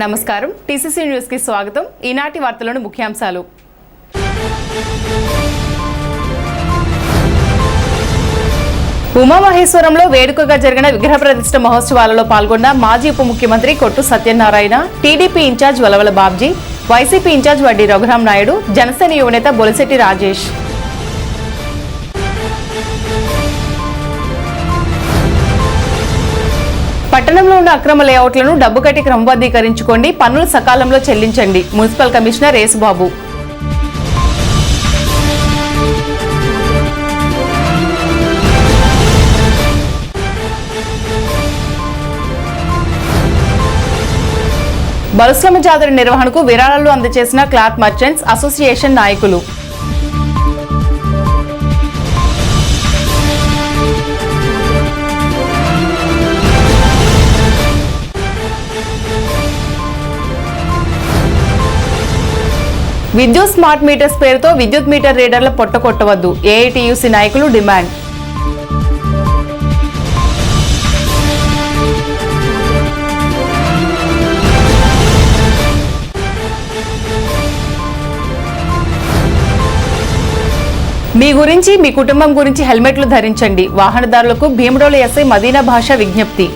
నమస్కారం TCC news కి స్వాగతం. ఈనాటి వార్తలను ముఖ్యాంశాలు. ఉమామహేశ్వరంలో వేడుకగా జరిగిన విగ్రహ ప్రతిష్ఠ మహోత్సవాలలో పాల్గొన్న మాజీ ఉప ముఖ్యమంత్రి Kottu Satyanarayana, TDP incharge Valavala Babji, YCP incharge Vaddi Raghuram Naidu, Janasena యువనేత బొలిశెట్టి రాజేష్. పట్టణంలో ఉన్న అక్రమ లేఅవుట్లను డబ్బు కట్టి క్రమబద్ధీకరించుకోండి, పన్నులు సకాలంలో చెల్లించండి. Municipal commissioner Yesubabu. బలుస్లమ జాతర నిర్వహణకు విరాళాలు అందజేసిన క్లాత్ మర్చెంట్స్ అసోసియేషన్ నాయకులు. విద్యుత్ స్మార్ట్ మీటర్స్ పేరుతో విద్యుత్ మీటర్ రీడర్ల పొట్టకొట్టవద్దు, ఏఐటీయూసీ నాయకులు డిమాండ్. మీ గురించి మీ కుటుంబం గురించి హెల్మెట్లు ధరించండి, వాహనదారులకు భీమడోలు ఎస్ఐ మదీనా భాష విజ్ఞప్తి.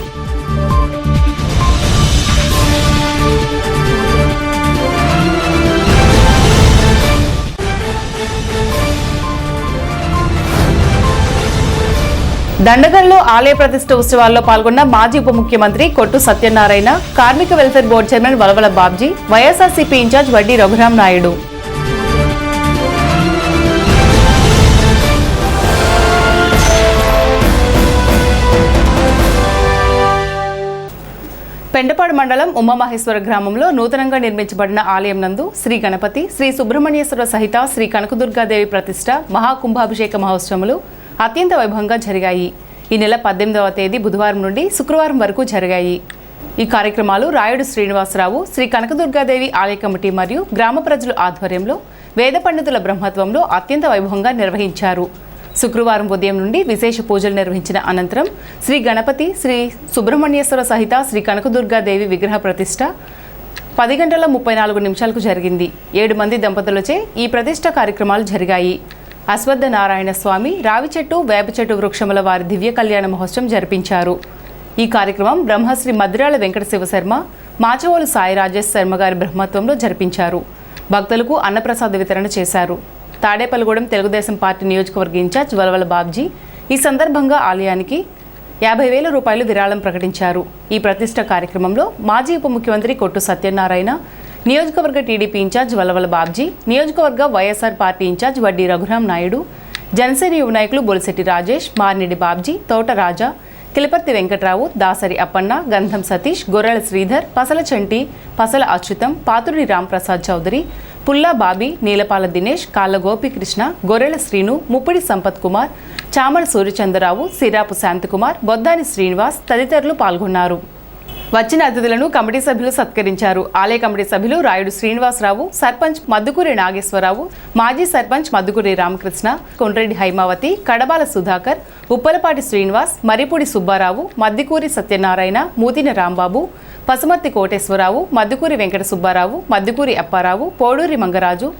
దండగల్లో ఆలయ ప్రతిష్ఠ ఉత్సవాల్లో పాల్గొన్న మాజీ ఉప ముఖ్యమంత్రి కొట్టు సత్యనారాయణ, కార్మిక welfare board chairman Valavala Babji, YSRCP incharge Vaddi Raghuram Naidu. పెండపాడు మండలం ఉమామహేశ్వర గ్రామంలో నూతనంగా నిర్మించబడిన ఆలయం నందు శ్రీ గణపతి, శ్రీ సుబ్రహ్మణ్యేశ్వర సహిత శ్రీ కనకదుర్గాదేవి ప్రతిష్ఠ మహాకుంభాభిషేక మహోత్సవములు అత్యంత వైభవంగా జరిగాయి. ఈ నెల 18వ తేదీ బుధవారం నుండి శుక్రవారం వరకు జరిగాయి. ఈ కార్యక్రమాలు రాయుడు శ్రీనివాసరావు, శ్రీ కనకదుర్గాదేవి ఆలయ కమిటీ మరియు గ్రామ ప్రజల ఆధ్వర్యంలో వేద పండితుల బ్రహ్మత్వంలో అత్యంత వైభవంగా నిర్వహించారు. శుక్రవారం ఉదయం నుండి విశేష పూజలు నిర్వహించిన అనంతరం శ్రీ గణపతి, శ్రీ సుబ్రహ్మణ్యేశ్వర సహిత శ్రీ కనకదుర్గాదేవి విగ్రహ ప్రతిష్ఠ 10:34 జరిగింది. 7 మంది దంపతులచే ఈ ప్రతిష్ఠ కార్యక్రమాలు జరిగాయి. అశ్వత్థ నారాయణ స్వామి, రావి చెట్టు, వేప చెట్టు వృక్షముల వారి దివ్య కళ్యాణ మహోత్సవం జరిపించారు. ఈ కార్యక్రమం బ్రహ్మశ్రీ మద్రాల వెంకట శివశర్మ, మాచవోలు సాయి రాజేష్ శర్మ గారి బ్రహ్మత్వంలో జరిపించారు. భక్తులకు అన్నప్రసాద వితరణ చేశారు. తాడేపల్లిగూడెం తెలుగుదేశం పార్టీ నియోజకవర్గ ఇన్ఛార్జ్ వలవల బాబ్జీ ఈ సందర్భంగా ఆలయానికి 50,000 రూపాయలు విరాళం ప్రకటించారు. ఈ ప్రతిష్ఠ కార్యక్రమంలో మాజీ ఉప ముఖ్యమంత్రి కొట్టు సత్యనారాయణ, నియోజకవర్గ టీడీపీ ఇన్ఛార్జ్ వలవల బాబ్జీ, నియోజకవర్గ వైఎస్ఆర్ పార్టీ ఇన్ఛార్జ్ వడ్డీ రఘురాం నాయుడు, జనసేన యువ నాయకులు బొలిశెట్టి రాజేష్, మార్నిడి బాబ్జీ, తోట రాజా, కిలపర్తి వెంకట్రావు, దాసరి అప్పన్న, గంధం సతీష్, గొర్రెల శ్రీధర్, పసల చంటి, పసల అచ్యుతం, పాతుడి రాంప్రసాద్ చౌదరి, పుల్లా బాబీ, నీలపాల దినేష్, కాళ్ళ గోపీకృష్ణ, గొర్రెల శ్రీను, ముప్పిడి సంపత్ కుమార్, చామల సూర్యచంద్రరావు, సిరాపు శాంతకుమార్, బొద్దాని శ్రీనివాస్ తదితరులు పాల్గొన్నారు. వచ్చిన అతిథులను కమిటీ సభ్యులు సత్కరించారు. ఆలయ కమిటీ సభ్యులు రాయుడు శ్రీనివాసరావు, సర్పంచ్ మద్దుకూరి నాగేశ్వరరావు, మాజీ సర్పంచ్ మద్దుకూరి రామకృష్ణ, కొండ్రెడ్డి హైమావతి, కడబాల సుధాకర్, ఉప్పలపాటి శ్రీనివాస్, మరిపూడి సుబ్బారావు, మద్దికూరి సత్యనారాయణ, మూతిన రాంబాబు, పసుమర్తి కోటేశ్వరరావు, మద్దుకూరి వెంకట సుబ్బారావు, మద్దుకూరి అప్పారావు, పోడూరి మంగరాజు,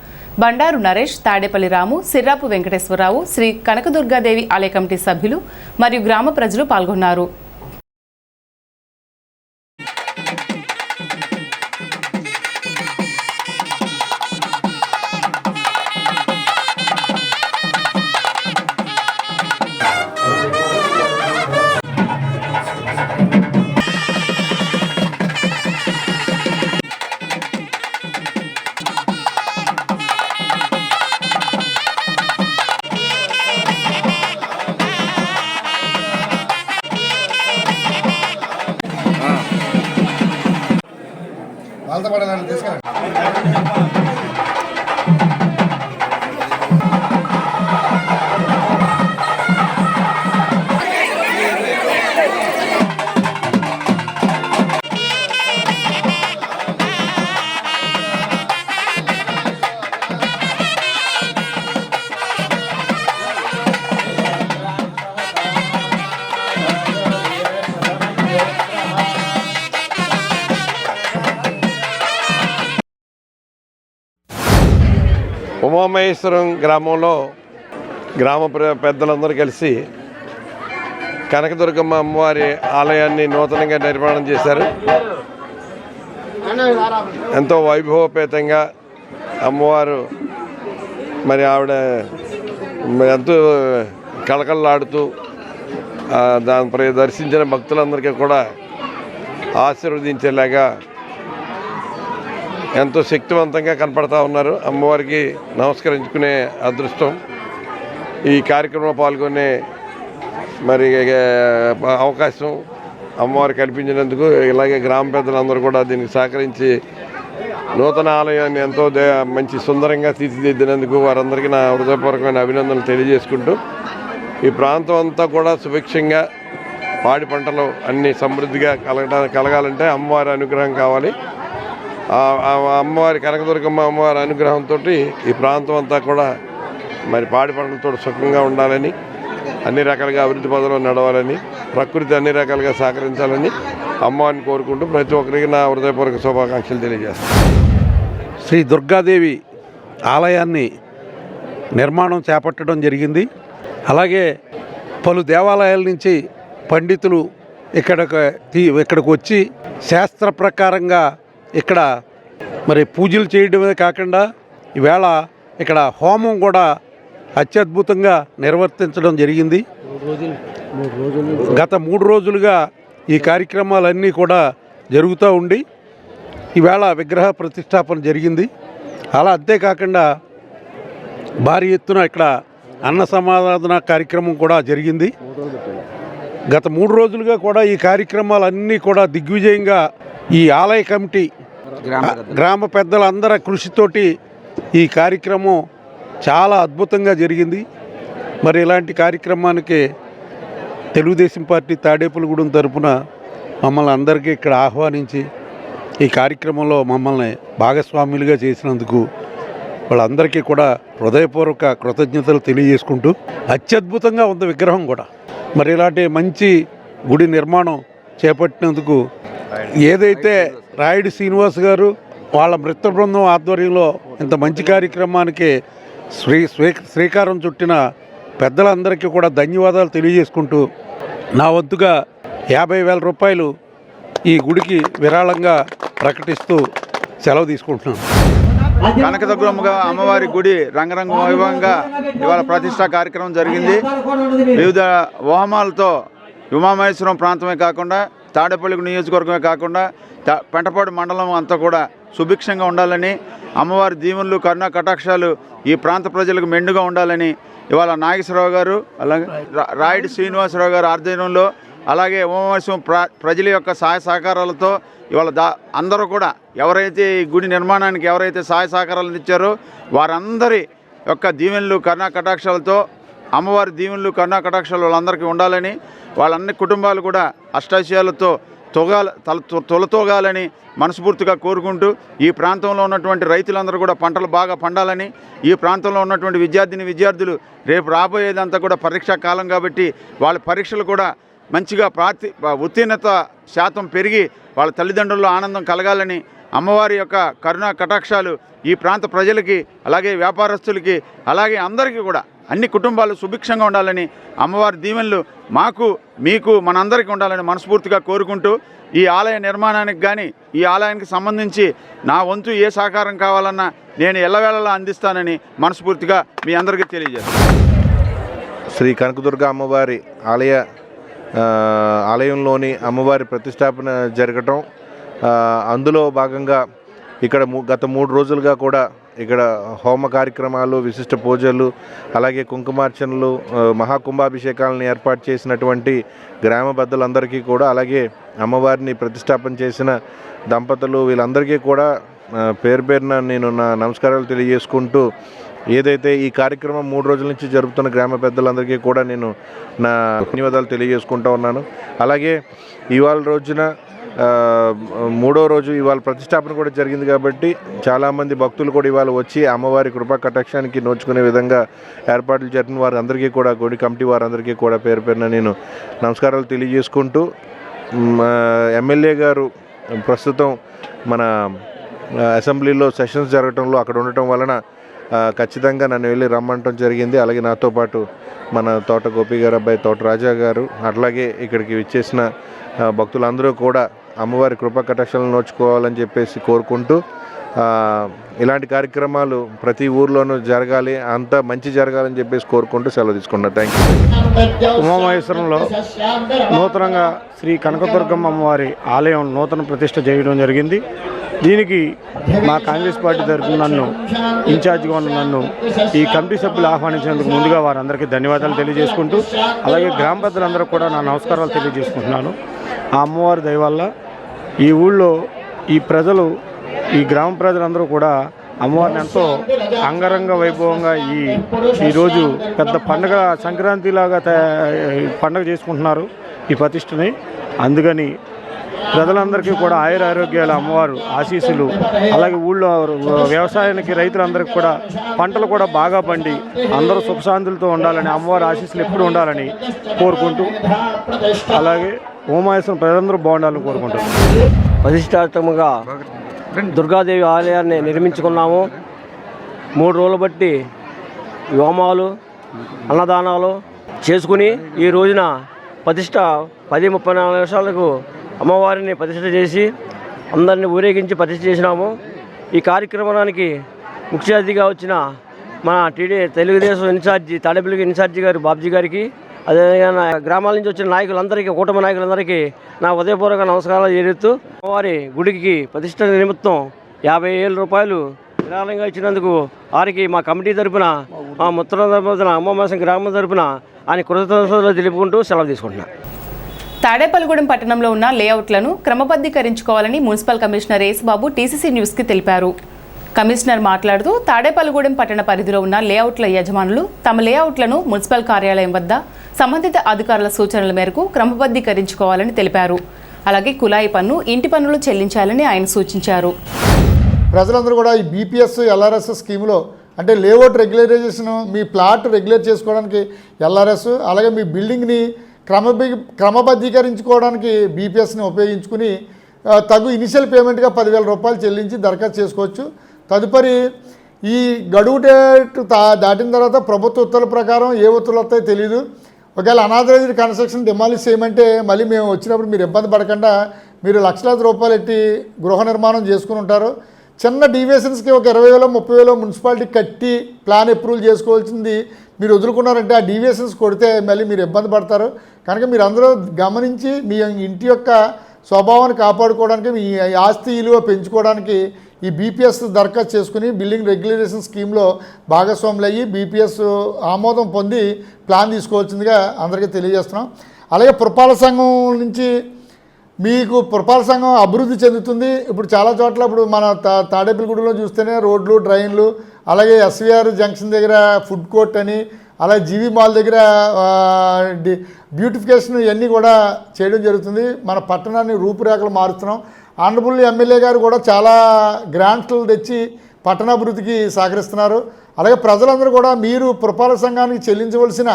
బండారు నరేష్, తాడేపల్లి రాము, సిర్రాపు వెంకటేశ్వరరావు, శ్రీ కనకదుర్గాదేవి ఆలయ కమిటీ సభ్యులు మరియు గ్రామ ప్రజలు పాల్గొన్నారు. వాళ్ళతో పాటు తీసుకురా. ఉమామహేశ్వరం గ్రామంలో గ్రామ పెద్దలందరూ కలిసి కనకదుర్గమ్మ అమ్మవారి ఆలయాన్ని నూతనంగా నిర్మాణం చేశారు. ఎంతో వైభవపేతంగా అమ్మవారు మరి ఆవిడ ఎంతో కళకళలాడుతూ దాని దర్శించిన భక్తులందరికీ కూడా ఆశీర్వదించేలాగా ఎంతో శక్తివంతంగా కనపడతా ఉన్నారు. అమ్మవారికి నమస్కరించుకునే అదృష్టం ఈ కార్యక్రమంలో పాల్గొనే మరి అవకాశం అమ్మవారు కల్పించినందుకు, ఇలాగే గ్రామ పెద్దలందరూ కూడా దీనికి సహకరించి నూతన ఆలయాన్ని ఎంతో మంచి సుందరంగా తీర్చిదిద్దినందుకు వారందరికీ నా హృదయపూర్వకమైన అభినందనలు తెలియజేసుకుంటూ, ఈ ప్రాంతం అంతా కూడా సుభిక్షంగా పాడి పంటలు అన్ని సమృద్ధిగా కలగాలంటే అమ్మవారి అనుగ్రహం కావాలి. అమ్మవారి కనకదుర్గమ్మ అమ్మవారి అనుగ్రహంతో ఈ ప్రాంతం అంతా కూడా మరి పాడి పంటలతో సుఖంగా ఉండాలని, అన్ని రకాలుగా అభివృద్ధి పదంలో నడవాలని, ప్రకృతి అన్ని రకాలుగా సహకరించాలని అమ్మవారిని కోరుకుంటూ ప్రతి ఒక్కరికి నా హృదయపూర్వక శుభాకాంక్షలు తెలియజేస్తాను. శ్రీ దుర్గాదేవి ఆలయాన్ని నిర్మాణం చేపట్టడం జరిగింది. అలాగే పలు దేవాలయాల నుంచి పండితులు ఇక్కడికి వచ్చి శాస్త్ర ప్రకారంగా ఇక్కడ మరి పూజలు చేయడమే కాకుండా ఈవేళ ఇక్కడ హోమం కూడా అత్యద్భుతంగా నిర్వర్తించడం జరిగింది. గత 3 రోజులుగా ఈ కార్యక్రమాలన్నీ కూడా జరుగుతూ ఉండి ఈవేళ విగ్రహ ప్రతిష్టాపన జరిగింది. అలా అంతేకాకుండా భారీ ఎత్తున ఇక్కడ అన్న సమారాధన కార్యక్రమం కూడా జరిగింది. గత 3 రోజులుగా కూడా ఈ కార్యక్రమాలన్నీ కూడా దిగ్విజయంగా ఈ ఆలయ కమిటీ గ్రామ పెద్దలందరి కృషితోటి ఈ కార్యక్రమం చాలా అద్భుతంగా జరిగింది. మరి ఇలాంటి కార్యక్రమానికి తెలుగుదేశం పార్టీ తాడేపల్లిగూడెం తరపున మమ్మల్ని అందరికీ ఇక్కడ ఆహ్వానించి ఈ కార్యక్రమంలో మమ్మల్ని భాగస్వాములుగా చేసినందుకు వాళ్ళందరికీ కూడా హృదయపూర్వక కృతజ్ఞతలు తెలియజేసుకుంటూ, అత్యద్భుతంగా ఉంది విగ్రహం కూడా. మరి ఇలాంటి మంచి గుడి నిర్మాణం చేపట్టినందుకు ఏదైతే రాయుడు శ్రీనివాస్ గారు వాళ్ళ మిత్ర బృందం ఆధ్వర్యంలో ఇంత మంచి కార్యక్రమానికి శ్రీకారం చుట్టిన పెద్దలందరికీ కూడా ధన్యవాదాలు తెలియజేసుకుంటూ, నా వంతుగా 50,000 రూపాయలు ఈ గుడికి విరాళంగా ప్రకటిస్తూ సెలవు తీసుకుంటున్నాను. కనకదుర్గమ్మ అమ్మవారి గుడి రంగరంగ వైభవంగా ఇవాళ ప్రతిష్టా కార్యక్రమం జరిగింది. వివిధ హోమాలతో ఉమామహేశ్వరం ప్రాంతమే కాకుండా తాడేపల్లి నియోజకవర్గమే కాకుండా పెంటపాడు మండలం అంతా కూడా సుభిక్షంగా ఉండాలని, అమ్మవారి దీవెనలు కరుణా కటాక్షాలు ఈ ప్రాంత ప్రజలకు మెండుగా ఉండాలని ఇవాళ నాగేశ్వరరావు గారు అలాగే రాయుడు శ్రీనివాసరావు గారు ఆధ్వర్యంలో, అలాగే ఉమామహేశ్వరం ప్రజల యొక్క సహాయ సహకారాలతో ఇవాళ అందరూ కూడా ఎవరైతే ఈ గుడి నిర్మాణానికి ఎవరైతే సహాయ సహకారాలు ఇచ్చారో వారందరి యొక్క దీవెనలు కరుణా కటాక్షాలతో, అమ్మవారి దీవెనలు కరుణా కటాక్షాలు వాళ్ళందరికీ ఉండాలని, వాళ్ళన్ని కుటుంబాలు కూడా అష్టాశయాలతో తొలతోగాలని మనస్ఫూర్తిగా కోరుకుంటూ, ఈ ప్రాంతంలో ఉన్నటువంటి రైతులందరూ కూడా పంటలు బాగా పండాలని, ఈ ప్రాంతంలో ఉన్నటువంటి విద్యార్థులు రేపు రాబోయేదంతా కూడా పరీక్షా కాలం కాబట్టి వాళ్ళ పరీక్షలు కూడా మంచిగా ఉత్తీర్ణత శాతం పెరిగి వాళ్ళ తల్లిదండ్రుల్లో ఆనందం కలగాలని, అమ్మవారి యొక్క కరుణా కటాక్షాలు ఈ ప్రాంత ప్రజలకి అలాగే వ్యాపారస్తులకి అలాగే అందరికీ కూడా అన్ని కుటుంబాలు సుభిక్షంగా ఉండాలని, అమ్మవారి దీవెనలు మాకు మీకు మనందరికీ ఉండాలని మనస్ఫూర్తిగా కోరుకుంటూ, ఈ ఆలయ నిర్మాణానికి కానీ ఈ ఆలయానికి సంబంధించి నా వంతు ఏ సహకారం కావాలన్నా నేను ఎల్లవేళలా అందిస్తానని మనస్ఫూర్తిగా మీ అందరికీ తెలియజేస్తాను. శ్రీ కనకదుర్గ అమ్మవారి ఆలయంలోని అమ్మవారి ప్రతిష్టాపన జరగటం, అందులో భాగంగా ఇక్కడ గత 3 రోజులుగా కూడా ఇక్కడ హోమ కార్యక్రమాలు, విశిష్ట పూజలు, అలాగే కుంకుమార్చనలు, మహాకుంభాభిషేకాలను ఏర్పాటు చేసినటువంటి గ్రామ పెద్దలందరికీ కూడా, అలాగే అమ్మవారిని ప్రతిష్టాపన చేసిన దంపతులు వీళ్ళందరికీ కూడా పేరు పేరున నేను నా నమస్కారాలు తెలియజేసుకుంటూ, ఏదైతే ఈ కార్యక్రమం 3 రోజుల నుంచి జరుపుతున్న గ్రామ పెద్దలందరికీ కూడా నేను నా ధన్యవాదాలు తెలియజేసుకుంటూ ఉన్నాను. అలాగే ఇవాళ రోజున 3వ రోజు ఇవాళ ప్రతిష్టాపన కూడా జరిగింది కాబట్టి చాలామంది భక్తులు కూడా ఇవాళ వచ్చి అమ్మవారి కృపా కటాక్షానికి నోచుకునే విధంగా ఏర్పాట్లు జరిగిన వారందరికీ కూడా, గుడి కమిటీ వారందరికీ కూడా పేరు పేరున నేను నమస్కారాలు తెలియజేసుకుంటూ, ఎమ్మెల్యే గారు ప్రస్తుతం మన అసెంబ్లీలో సెషన్స్ జరగడంలో అక్కడ ఉండటం వలన ఖచ్చితంగా నన్ను వెళ్ళి రమ్మంటం జరిగింది. అలాగే నాతో పాటు మన తోట గోపి గారు అబ్బాయి తోట రాజా గారు, అట్లాగే ఇక్కడికి విచ్చేసిన భక్తులందరూ కూడా అమ్మవారి కృపా కటాక్షాలను నోచుకోవాలని చెప్పేసి కోరుకుంటూ ఇలాంటి కార్యక్రమాలు ప్రతి ఊర్లోనూ జరగాలి, అంతా మంచి జరగాలని చెప్పేసి కోరుకుంటూ సెలవు తీసుకున్నాను. Thank you. ఉమామహేశ్వరంలో నూతనంగా శ్రీ కనకదుర్గమ్మ అమ్మవారి ఆలయం నూతన ప్రతిష్ఠ చేయడం జరిగింది. దీనికి మా కాంగ్రెస్ పార్టీ తరఫున నన్ను ఇన్ఛార్జిగా ఉన్న నన్ను ఈ కమిటీ సభ్యులు ఆహ్వానించినందుకు ముందుగా వారందరికీ ధన్యవాదాలు తెలియజేసుకుంటూ, అలాగే గ్రామ పెద్దలందరూ కూడా నా నమస్కారాలు తెలియజేసుకుంటున్నాను. ఆ అమ్మవారి దయ వల్ల ఈ ఊళ్ళో ఈ గ్రామ ప్రజలందరూ కూడా అమ్మవారిని ఎంతో అంగరంగ వైభవంగా ఈరోజు పెద్ద పండుగ సంక్రాంతిలాగా పండుగ చేసుకుంటున్నారు ఈ ప్రతిష్టని. అందుకని ప్రజలందరికీ కూడా ఆయుర ఆరోగ్యాల అమ్మవారు ఆశీస్సులు, అలాగే ఊళ్ళో వ్యవసాయానికి రైతులందరికీ కూడా పంటలు కూడా బాగా పండి అందరూ సుఖశాంతులతో ఉండాలని, అమ్మవారి ఆశీస్సులు ఎప్పుడు ఉండాలని కోరుకుంటూ, అలాగే ఉమామహేశ్వరం ప్రజలందరూ బాగుండాలని కోరుకుంటున్నాం. ప్రతిష్టాత్మకంగా దుర్గాదేవి ఆలయాన్ని నిర్మించుకున్నాము. 3 రోజులు బట్టి వ్యోమాలు, అన్నదానాలు చేసుకుని ఈ రోజున ప్రతిష్ట 10:34 నిమిషాలకు అమ్మవారిని ప్రతిష్ట చేసి అందరినీ ఊరేగించి ప్రతిష్ట చేసినాము. ఈ కార్యక్రమానికి ముఖ్య అతిథిగా వచ్చిన మన తెలుగుదేశం ఇన్ఛార్జి తాడేపల్లి ఇన్ఛార్జి గారు బాబ్జీ గారికి, అదేవిధంగా గ్రామాల నుంచి వచ్చిన నాయకులందరికీ, కూటమి నాయకులందరికీ నా ఉదయపూర్వక నమస్కారాలు చేరుతూ అమ్మవారి గుడికి ప్రతిష్ట నిమిత్తం 50,000 రూపాయలు విరాళంగా ఇచ్చినందుకు వారికి మా కమిటీ తరఫున, మా ముత్తరం తరఫున, ఉమామహేశ్వరం గ్రామం తరఫున ఆయన కృతజ్ఞతలు తెలుపుకుంటూ సెలవు తీసుకుంటున్నాను. తాడేపల్లిగూడెం పట్టణంలో ఉన్న లేఅవుట్లను క్రమబద్ధీకరించుకోవాలని మున్సిపల్ కమిషనర్ యేసుబాబు టీసీసీ న్యూస్కి తెలిపారు. కమిషనర్ మాట్లాడుతూ తాడేపల్లిగూడెం పట్టణ పరిధిలో ఉన్న లేఅవుట్ల యజమానులు తమ లేఅవుట్లను మున్సిపల్ కార్యాలయం వద్ద సంబంధిత అధికారుల సూచనల మేరకు క్రమబద్ధీకరించుకోవాలని తెలిపారు. అలాగే కులాయి పన్ను, ఇంటి పన్నులు చెల్లించాలని ఆయన సూచించారు. ప్రజలందరూ కూడా ఈ బీపీఎస్ ఎల్ఆర్ఎస్ స్కీమ్లో అంటే లేఅవుట్ రెగ్యులరైజేషన్, మీ ప్లాట్ రెగ్యులేట్ చేసుకోవడానికి ఎల్ఆర్ఎస్, అలాగే మీ బిల్డింగ్ని క్రమబద్ధీకరించుకోవడానికి బీపీఎస్ని ఉపయోగించుకుని తగు ఇనిషియల్ పేమెంట్గా 10,000 రూపాయలు చెల్లించి దరఖాస్తు చేసుకోవచ్చు. తదుపరి ఈ గడువు డేట్ దాటిన తర్వాత ప్రభుత్వ ఉత్తర్వుల ప్రకారం ఏ ఉత్తర్వులు వస్తాయో తెలియదు. ఒకవేళ అనాథరైజ్డ్ కన్స్ట్రక్షన్ డిమాలిష్ చేయమంటే మళ్ళీ మేము వచ్చినప్పుడు మీరు ఇబ్బంది పడకుండా మీరు లక్షలాది రూపాయలు ఎట్టి గృహ నిర్మాణం చేసుకుని ఉంటారు. చిన్న డీవియేషన్స్కి ఒక 20,000 30,000 మున్సిపాలిటీ కట్టి ప్లాన్ అప్రూవల్ చేసుకోవాల్సింది మీరు వదులుకున్నారంటే ఆ డీవియేషన్స్ కొడితే మళ్ళీ మీరు ఇబ్బంది పడతారు. కనుక మీరు అందరూ గమనించి మీ ఇంటి యొక్క స్వభావాన్ని కాపాడుకోవడానికి, మీ ఆస్తి విలువ పెంచుకోవడానికి ఈ బీపీఎస్ దరఖాస్తు చేసుకుని బిల్డింగ్ రెగ్యులేషన్ స్కీమ్లో భాగస్వాములు అయ్యి బీపీఎస్ ఆమోదం పొంది ప్లాన్ తీసుకోవాల్సిందిగా అందరికీ తెలియజేస్తున్నాం. అలాగే పురపాలక సంఘం నుంచి మీకు పురపాలక సంఘం అభివృద్ధి చెందుతుంది. ఇప్పుడు చాలా చోట్ల ఇప్పుడు మన తాడేపల్లిగూడెంలో చూస్తేనే రోడ్లు, డ్రైన్లు, అలాగే ఎస్వీఆర్ జంక్షన్ దగ్గర ఫుడ్ కోర్ట్ అని, అలాగే జీవీ మాల్ దగ్గర బ్యూటిఫికేషన్ ఇవన్నీ కూడా చేయడం జరుగుతుంది. మన పట్టణాన్ని రూపురేఖలు మారుస్తున్నాం. ఆనరబుల్ ఎమ్మెల్యే గారు కూడా చాలా గ్రాంట్లు తెచ్చి పట్టణాభివృద్ధికి సహకరిస్తున్నారు. అలాగే ప్రజలందరూ కూడా మీరు పురపాలక సంఘానికి చెల్లించవలసిన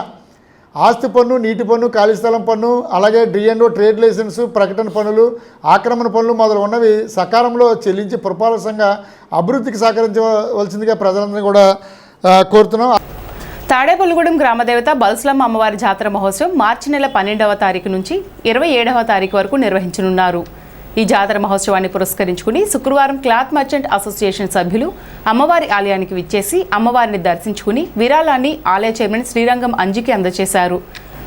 ఆస్తి పన్ను, నీటి పన్ను, ఖాళీ స్థలం పన్ను, అలాగే డిఎన్ఓ, ట్రేడ్ లైసెన్స్, ప్రకటన పన్నులు, ఆక్రమణ పన్నులు మొదలగున్నవి సకాలంలో చెల్లించి పురపాలక సంఘ అభివృద్ధికి సహకరించవలసిందిగా ప్రజలందరినీ కూడా కోరుతున్నాం. తాడేపల్లిగూడెం గ్రామదేవత బల్సులమ్మ అమ్మవారి జాతర మహోత్సవం మార్చి నెల 12వ తారీఖు నుంచి 27వ తారీఖు వరకు నిర్వహించనున్నారు. ఈ జాతర మహోత్సవాన్ని పురస్కరించుకుని శుక్రవారం క్లాత్ మర్చెంట్ అసోసియేషన్ సభ్యులు అమ్మవారి ఆలయానికి విచ్చేసి అమ్మవారిని దర్శించుకుని విరాళాన్ని ఆలయ చైర్మన్ శ్రీరంగం అంజికి అందజేశారు.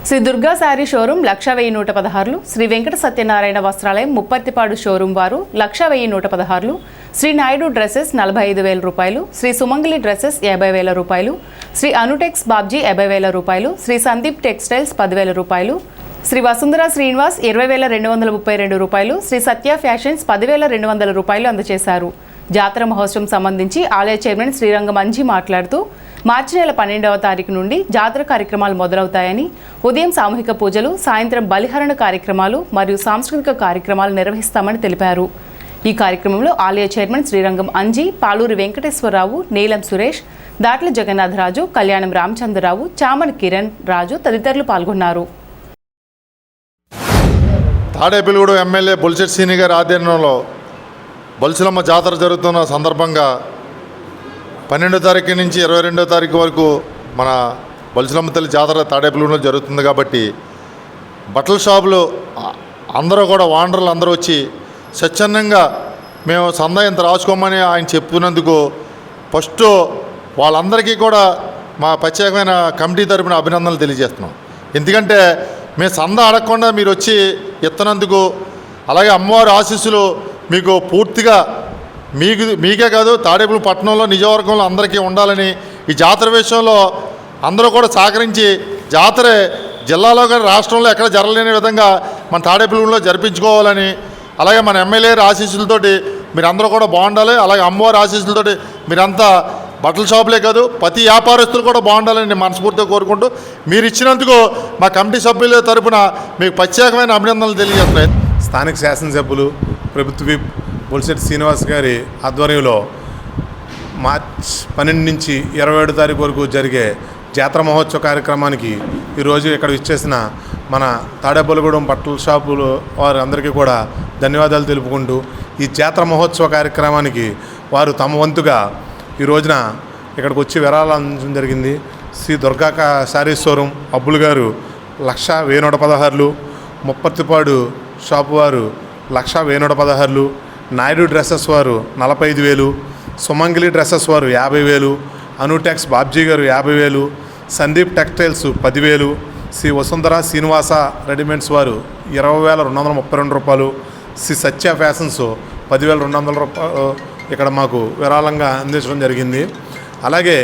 శ్రీ దుర్గా శారీ షోరూం 1,1016, శ్రీ వెంకట సత్యనారాయణ వస్త్రాలయం ముప్పర్తిపాడు షోరూం వారు 1,1016, శ్రీ నాయుడు డ్రెస్సెస్ 45,000 రూపాయలు, శ్రీ సుమంగళి డ్రెస్సెస్ 50,000 రూపాయలు, శ్రీ అనుటెక్స్ బాబ్జీ 50,000 రూపాయలు, శ్రీ సందీప్ టెక్స్టైల్స్ 10,000 రూపాయలు, శ్రీ వసుంధర శ్రీనివాస్ 20,232 రూపాయలు, శ్రీ సత్య ఫ్యాషన్స్ 10,200 రూపాయలు అందజేశారు. జాతర మహోత్సవం సంబంధించి ఆలయ చైర్మన్ శ్రీరంగం అంజి మాట్లాడుతూ మార్చి నెల 12వ తారీఖు నుండి జాతర కార్యక్రమాలు మొదలవుతాయని, ఉదయం సామూహిక పూజలు, సాయంత్రం బలిహరణ కార్యక్రమాలు మరియు సాంస్కృతిక కార్యక్రమాలు నిర్వహిస్తామని తెలిపారు. ఈ కార్యక్రమంలో ఆలయ చైర్మన్ శ్రీరంగం అంజి, పాలూరి వెంకటేశ్వరరావు, నీలం సురేష్, దాట్ల జగన్నాథరాజు, కళ్యాణం రామచంద్రరావు, చామన్ కిరణ్ రాజు తదితరులు పాల్గొన్నారు. తాడేపల్లిగూడెం ఎమ్మెల్యే బొలిశెట్టి శ్రీని గారి ఆధ్వర్యంలో బల్సులమ్మ జాతర జరుగుతున్న సందర్భంగా 12వ తారీఖు నుంచి 22వ తారీఖు వరకు మన బొలిసలమ్మ తల్లి జాతర తాడేపల్లిలో జరుగుతుంది కాబట్టి బట్టల షాపులు అందరూ కూడా ఓనర్లు అందరూ వచ్చి స్వచ్ఛందంగా మేము సందా ఇంత రాసుకోమని ఆయన చెప్పినందుకు ఫస్ట్ వాళ్ళందరికీ కూడా మా ప్రత్యేకమైన కమిటీ తరపున అభినందనలు తెలియజేస్తున్నాం. ఎందుకంటే మేము సందా అడగకుండా మీరు వచ్చి ఇస్తున్నందుకు, అలాగే అమ్మవారి ఆశీస్సులు మీకు పూర్తిగా మీకే కాదు తాడేపల్లి పట్టణంలో నియోజకవర్గంలో అందరికీ ఉండాలని, ఈ జాతర విషయంలో అందరూ కూడా సహకరించి జాతర జిల్లాలో కానీ రాష్ట్రంలో ఎక్కడ జరగలేని విధంగా మన తాడేపల్లిలో జరిపించుకోవాలని, అలాగే మన ఎమ్మెల్యే ఆశీస్సులతోటి మీరందరూ కూడా బాగుండాలి. అలాగే అమ్మవారి ఆశీస్సులతోటి మీరంతా బట్టల షాపులే కాదు ప్రతి వ్యాపారస్తులు కూడా బాగుండాలని నేను మనస్ఫూర్తిగా కోరుకుంటూ మీరు ఇచ్చినందుకు మా కమిటీ సభ్యుల తరపున మీకు ప్రత్యేకమైన అభినందనలు తెలియజేస్తున్నాయి. స్థానిక శాసనసభ్యులు ప్రభుత్వ విప్ బొలిశెట్టి శ్రీనివాస్ గారి ఆధ్వర్యంలో మార్చ్ 12 నుంచి 27 తారీఖు వరకు జరిగే జాతర మహోత్సవ కార్యక్రమానికి ఈరోజు ఇక్కడ ఇచ్చేసిన మన తాడేపల్లిగూడెం బట్టల షాపులు వారు అందరికీ కూడా ధన్యవాదాలు తెలుపుకుంటూ ఈ జాతర మహోత్సవ కార్యక్రమానికి వారు తమ వంతుగా ఈ రోజున ఇక్కడికి వచ్చి విరాళాలు అందించడం జరిగింది. శ్రీ దుర్గా శారీశ్వరం అబ్బులు గారు 1,1116, ముప్పర్తిపాడు షాపు వారు 1,1116, నాయుడు డ్రెస్సెస్ వారు 45,000, సుమంగిలి డ్రెస్సెస్ వారు 50,000, అనుటెక్స్ బాబ్జీ గారు 50,000, సందీప్ టెక్స్టైల్స్ 10,000, శ్రీ వసుంధర శ్రీనివాస రెడీమేడ్స్ వారు 20,232 రూపాయలు, శ్రీ సత్య ఫ్యాషన్స్ 10,200 రూపాయలు ఇక్కడ మాకు విరాళంగా అందించడం జరిగింది. అలాగే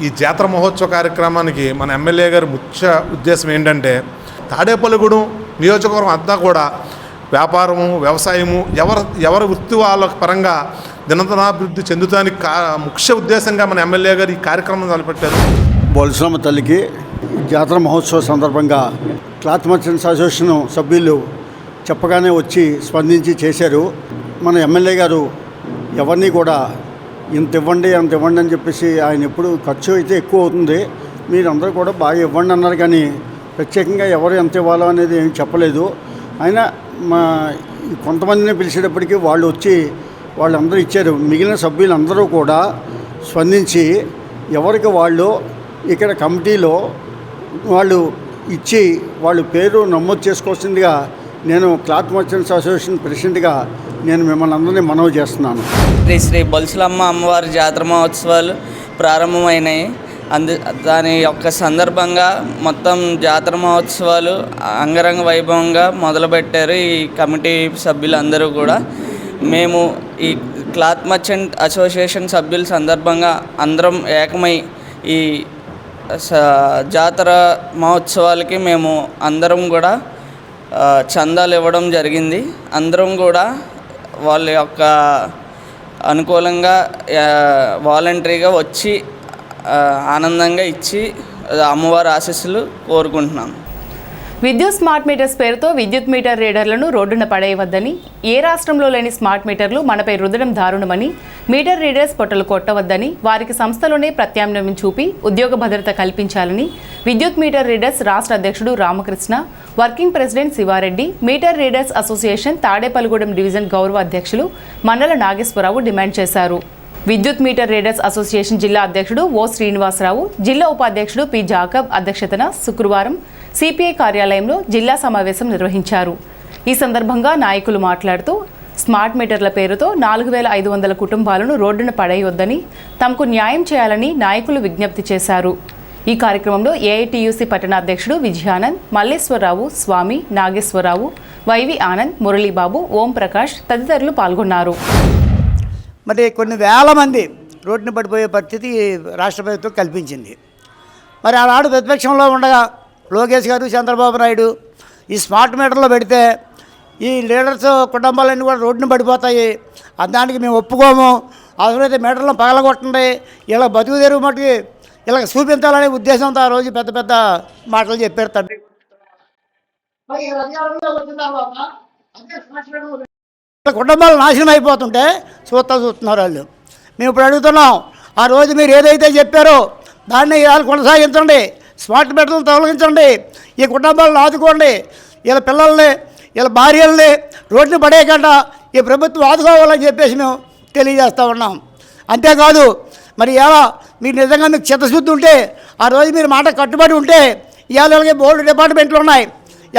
ఈ జాతర మహోత్సవ కార్యక్రమానికి మన ఎమ్మెల్యే గారి ముఖ్య ఉద్దేశం ఏంటంటే తాడేపల్లిగూడెం నియోజకవర్గం అంతా కూడా వ్యాపారము వ్యవసాయము ఎవరి వృత్తి వాళ్ళ పరంగా దినదినాభివృద్ధి చెందుతానికి ముఖ్య ఉద్దేశంగా మన ఎమ్మెల్యే గారు ఈ కార్యక్రమం తలపెట్టారు. బొలిసలమ్మ తల్లికి జాతర మహోత్సవ సందర్భంగా క్లాత్ మర్చెంట్స్ అసోసియేషన్ సభ్యులు చెప్పగానే వచ్చి స్పందించి చేశారు. మన ఎమ్మెల్యే గారు ఎవరిని కూడా ఇంత ఇవ్వండి అంత ఇవ్వండి అని చెప్పేసి ఆయన ఎప్పుడు ఖర్చు అయితే ఎక్కువ అవుతుంది మీరందరూ కూడా బాగా ఇవ్వండి అన్నారు, కానీ ప్రత్యేకంగా ఎవరు ఎంత ఇవ్వాలో అనేది ఏం చెప్పలేదు. అయినా మా కొంతమందిని పిలిచేటప్పటికీ వాళ్ళు వచ్చి వాళ్ళందరూ ఇచ్చారు. మిగిలిన సభ్యులందరూ కూడా స్పందించి ఎవరికి వాళ్ళు ఇక్కడ కమిటీలో వాళ్ళు ఇచ్చి వాళ్ళ పేరు నమోదు చేసుకోవాల్సిందిగా నేను క్లాత్ మర్చెంట్స్ అసోసియేషన్ ప్రెసిడెంట్గా నేను మిమ్మల్ని అందరినీ మనవి చేస్తున్నాను. శ్రీ బొలిసలమ్మ అమ్మవారి జాతర మహోత్సవాలు ప్రారంభమైనాయి. దాని యొక్క సందర్భంగా మొత్తం జాతర మహోత్సవాలు అంగరంగ వైభవంగా మొదలుపెట్టారు ఈ కమిటీ సభ్యులందరూ కూడా. మేము ఈ క్లాత్ మర్చెంట్ అసోసియేషన్ సభ్యుల సందర్భంగా అందరం ఏకమై ఈ జాతర మహోత్సవాలకి మేము అందరం కూడా చందాలు ఇవ్వడం జరిగింది. అందరం కూడా వాళ్ళ యొక్క అనుకూలంగా వాలంటరీగా వచ్చి ఆనందంగా ఇచ్చి అమ్మవారి ఆశీస్సులు కోరుకుంటున్నాం. విద్యుత్ స్మార్ట్ మీటర్స్ పేరుతో విద్యుత్ మీటర్ రీడర్లను రోడ్డున పడేయవద్దని, ఏ రాష్ట్రంలో లేని స్మార్ట్ మీటర్లు మనపై రుద్దడం దారుణమని, మీటర్ రీడర్స్ పొట్టలు కొట్టవద్దని, వారికి సంస్థలోనే ప్రత్యామ్నాయం చూపి ఉద్యోగ భద్రత కల్పించాలని విద్యుత్ మీటర్ రీడర్స్ రాష్ట్ర అధ్యక్షుడు Ramakrishna, working president Sivareddy, meter readers association Tadepalligudem division గౌరవ అధ్యక్షులు మండల నాగేశ్వరరావు డిమాండ్ చేశారు. విద్యుత్ మీటర్ రీడర్స్ అసోసియేషన్ జిల్లా అధ్యక్షుడు ఓ శ్రీనివాసరావు, జిల్లా ఉపాధ్యక్షుడు పి జాకబ్ అధ్యక్షతన శుక్రవారం సిపిఐ కార్యాలయంలో జిల్లా సమావేశం నిర్వహించారు. ఈ సందర్భంగా నాయకులు మాట్లాడుతూ స్మార్ట్ మీటర్ల పేరుతో 4,500 కుటుంబాలను రోడ్డున పడేయొద్దని, తమకు న్యాయం చేయాలని నాయకులు విజ్ఞప్తి చేశారు. ఈ కార్యక్రమంలో ఏఐటియుసి పట్టణ అధ్యక్షుడు విజయానంద్, మల్లేశ్వరరావు, స్వామి, నాగేశ్వరరావు, వైవి ఆనంద్, మురళీబాబు, ఓం ప్రకాష్ తదితరులు పాల్గొన్నారు. మరి కొన్ని వేల మంది రోడ్డున పడిపోయే పరిస్థితి రాష్ట్ర ప్రభుత్వం కల్పించింది. మరి ఆనాడు ప్రతిపక్షంలో ఉండగా లోకేష్ గారు, చంద్రబాబు నాయుడు ఈ స్మార్ట్ మీటర్లో పెడితే ఈ లీడర్స్ కుటుంబాలన్నీ కూడా రోడ్డున పడిపోతాయి, దానికి మేము ఒప్పుకోము, అవసరమైతే మీటర్లను పగలగొట్టండి, ఇలా బతుకు తెరువు మట్టుకి ఇలా చూపించాలనే ఉద్దేశంతో ఆ రోజు పెద్ద పెద్ద మాటలు చెప్పారు తండ్రి. కుటుంబాలు నాశనం అయిపోతుంటే చూస్తున్నారు వాళ్ళు. మేము ఇప్పుడు అడుగుతున్నాం, ఆ రోజు మీరు ఏదైతే చెప్పారో దాన్ని ఇవాళ కొనసాగించండి, స్మార్ట్ మీటర్లను తొలగించండి, ఈ కుటుంబాలను ఆదుకోండి, వీళ్ళ పిల్లల్ని వీళ్ళ భార్యల్ని రోడ్డుని పడేయకుండా ఈ ప్రభుత్వం ఆదుకోవాలని చెప్పేసి మేము తెలియజేస్తూ ఉన్నాం. అంతేకాదు మరి ఎలా మీరు నిజంగా మీకు చిత్తశుద్ధి ఉంటే ఆ రోజు మీరు మాట కట్టుబడి ఉంటే ఇవాళ బోర్డు డిపార్ట్మెంట్లు ఉన్నాయి,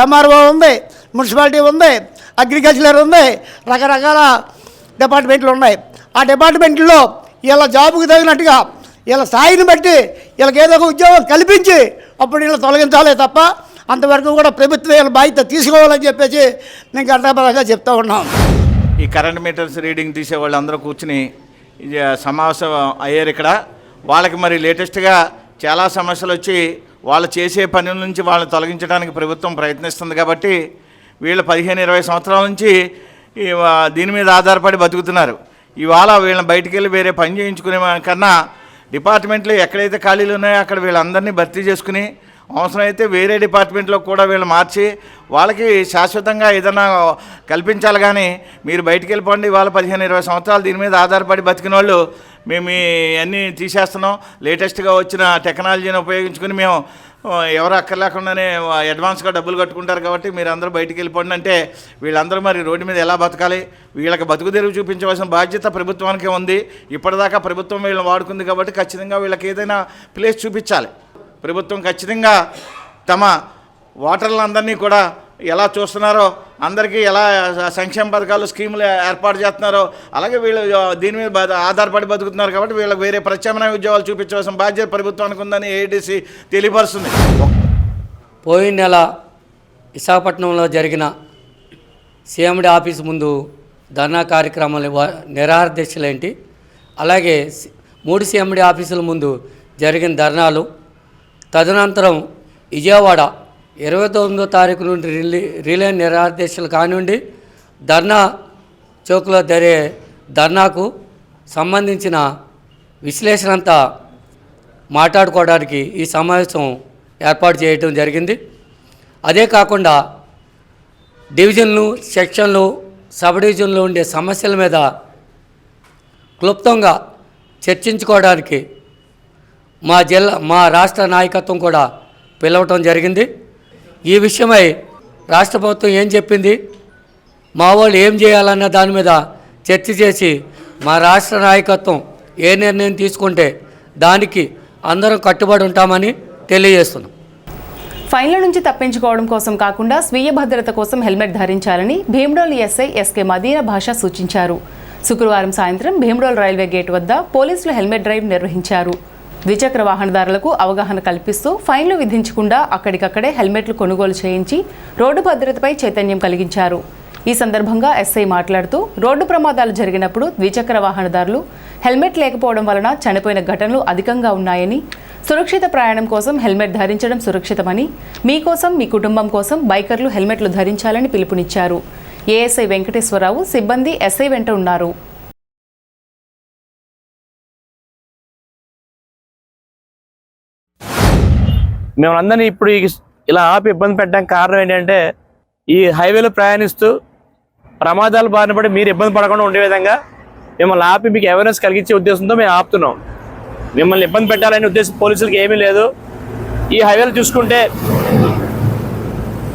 ఎంఆర్ఓ ఉంది, మున్సిపాలిటీ ఉంది, అగ్రికల్చర్ ఉంది, రకరకాల డిపార్ట్మెంట్లు ఉన్నాయి. ఆ డిపార్ట్మెంట్లో ఇలా జాబుకు తగినట్టుగా ఇలా స్థాయిని బట్టి వీళ్ళకి ఏదో ఒక ఉద్యోగం కల్పించి అప్పుడు వీళ్ళు తొలగించాలే తప్ప అంతవరకు కూడా ప్రభుత్వం వీళ్ళ బాధ్యత తీసుకోవాలని చెప్పేసి మేము గంటాపరంగా చెప్తూ ఉన్నాం. ఈ కరెంట్ మీటర్స్ రీడింగ్ తీసే వాళ్ళు అందరూ కూర్చుని సమావేశం అయ్యారు ఇక్కడ. వాళ్ళకి మరి లేటెస్ట్గా చాలా సమస్యలు వచ్చి వాళ్ళు చేసే పనుల నుంచి వాళ్ళని తొలగించడానికి ప్రభుత్వం ప్రయత్నిస్తుంది. కాబట్టి వీళ్ళు 15-20 సంవత్సరాల నుంచి దీని మీద ఆధారపడి బతుకుతున్నారు. ఇవాళ వీళ్ళని బయటికి వెళ్ళి వేరే పని చేయించుకునే కన్నా డిపార్ట్మెంట్లో ఎక్కడైతే ఖాళీలు ఉన్నాయో అక్కడ వీళ్ళందరినీ భర్తీ చేసుకుని అవసరమైతే వేరే డిపార్ట్మెంట్లో కూడా వీళ్ళు మార్చి వాళ్ళకి శాశ్వతంగా ఏదైనా కల్పించాలి. కానీ మీరు బయటికి వెళ్ళిపోండి, వాళ్ళ 15-20 సంవత్సరాలు దీని మీద ఆధారపడి బతికిన వాళ్ళు మేము అన్నీ తీసేస్తున్నాం, లేటెస్ట్గా వచ్చిన టెక్నాలజీని ఉపయోగించుకుని మేము ఎవరు అక్కర్లేకుండానే అడ్వాన్స్గా డబ్బులు కట్టుకుంటారు కాబట్టి మీరు అందరూ బయటికి వెళ్ళిపోండి అంటే వీళ్ళందరూ మరి రోడ్డు మీద ఎలా బతకాలి? వీళ్ళకి బతుకు తెరువు చూపించవలసిన బాధ్యత ప్రభుత్వానికే ఉంది. ఇప్పటిదాకా ప్రభుత్వం వీళ్ళని వాడుకుంది కాబట్టి ఖచ్చితంగా వీళ్ళకి ఏదైనా ప్లేస్ చూపించాలి. ప్రభుత్వం ఖచ్చితంగా తమ ఓటర్లందరినీ కూడా ఎలా చూస్తున్నారో, అందరికీ ఎలా సంక్షేమ పథకాలు స్కీములు ఏర్పాటు చేస్తున్నారో అలాగే వీళ్ళు దీని మీద ఆధారపడి బతుకుతున్నారు కాబట్టి వీళ్ళకి వేరే ప్రత్యామ్నాయ ఉద్యోగాలు చూపించవలసిన బాధ్యత ప్రభుత్వానికి ఉందని ఏఐటీసీ తెలియపరుస్తుంది. పోయిన నెల విశాఖపట్నంలో జరిగిన సీఎండి ఆఫీస్ ముందు ధర్నా కార్యక్రమాలు నిరాహార దీక్షలేంటి, అలాగే 3 సీఎండి ఆఫీసుల ముందు జరిగిన ధర్నాలు, తదనంతరం విజయవాడ 29వ తారీఖు నుండి రిలే నిరాహార దీక్షలు కానివ్వండి, ధర్నా చౌక్లో జరిగే ధర్నాకు సంబంధించిన విశ్లేషణ అంతా మాట్లాడుకోవడానికి ఈ సమావేశం ఏర్పాటు చేయడం జరిగింది. అదే కాకుండా డివిజన్లు, సెక్షన్లు, సబ్ డివిజన్లు ఉండే సమస్యల మీద క్లుప్తంగా చర్చించుకోవడానికి మా రాష్ట్ర నాయకత్వం కూడా పిలవటం జరిగింది. ఈ విషయమై రాష్ట్ర ప్రభుత్వం ఏం చెప్పింది, మా వాళ్ళు ఏం చేయాలన్న దాని మీద చర్చ చేసి మా రాష్ట్ర నాయకత్వం ఏ నిర్ణయం తీసుకుంటే దానికి అందరం కట్టుబడి ఉంటామని తెలియజేస్తున్నాం. ఫైన్ల నుంచి తప్పించుకోవడం కోసం కాకుండా స్వీయ భద్రత కోసం హెల్మెట్ ధరించాలని భీమ్డోల్ ఎస్ఐ ఎస్కే మదీనా భాష సూచించారు. శుక్రవారం సాయంత్రం భీమ్డోల్ రైల్వే గేట్ వద్ద పోలీసులు హెల్మెట్ డ్రైవ్ నిర్వహించారు. ద్విచక్ర వాహనదారులకు అవగాహన కల్పిస్తూ ఫైన్లు విధించకుండా అక్కడికక్కడే హెల్మెట్లు కొనుగోలు చేయించి రోడ్డు భద్రతపై చైతన్యం కలిగించారు. ఈ సందర్భంగా ఎస్ఐ మాట్లాడుతూ రోడ్డు ప్రమాదాలు జరిగినప్పుడు ద్విచక్ర వాహనదారులు హెల్మెట్ లేకపోవడం వలన చనిపోయిన ఘటనలు అధికంగా ఉన్నాయని, సురక్షిత ప్రయాణం కోసం హెల్మెట్ ధరించడం సురక్షితమని, మీకోసం మీ కుటుంబం కోసం బైకర్లు హెల్మెట్లు ధరించాలని పిలుపునిచ్చారు. ఏఎస్ఐ వెంకటేశ్వరరావు సిబ్బంది ఎస్ఐ వెంట ఉన్నారు. మేమందరినీ ఇప్పుడు ఇలా ఆపి ఇబ్బంది పెట్టడానికి కారణం ఏంటంటే ఈ హైవేలో ప్రయాణిస్తూ ప్రమాదాలు బారిన పడి మీరు ఇబ్బంది పడకుండా ఉండే విధంగా మిమ్మల్ని ఆపి మీకు అవేర్నెస్ కలిగించే ఉద్దేశంతో మేము ఆపుతున్నాం. మిమ్మల్ని ఇబ్బంది పెట్టాలనే ఉద్దేశం పోలీసులకి ఏమీ లేదు. ఈ హైవేలో చూసుకుంటే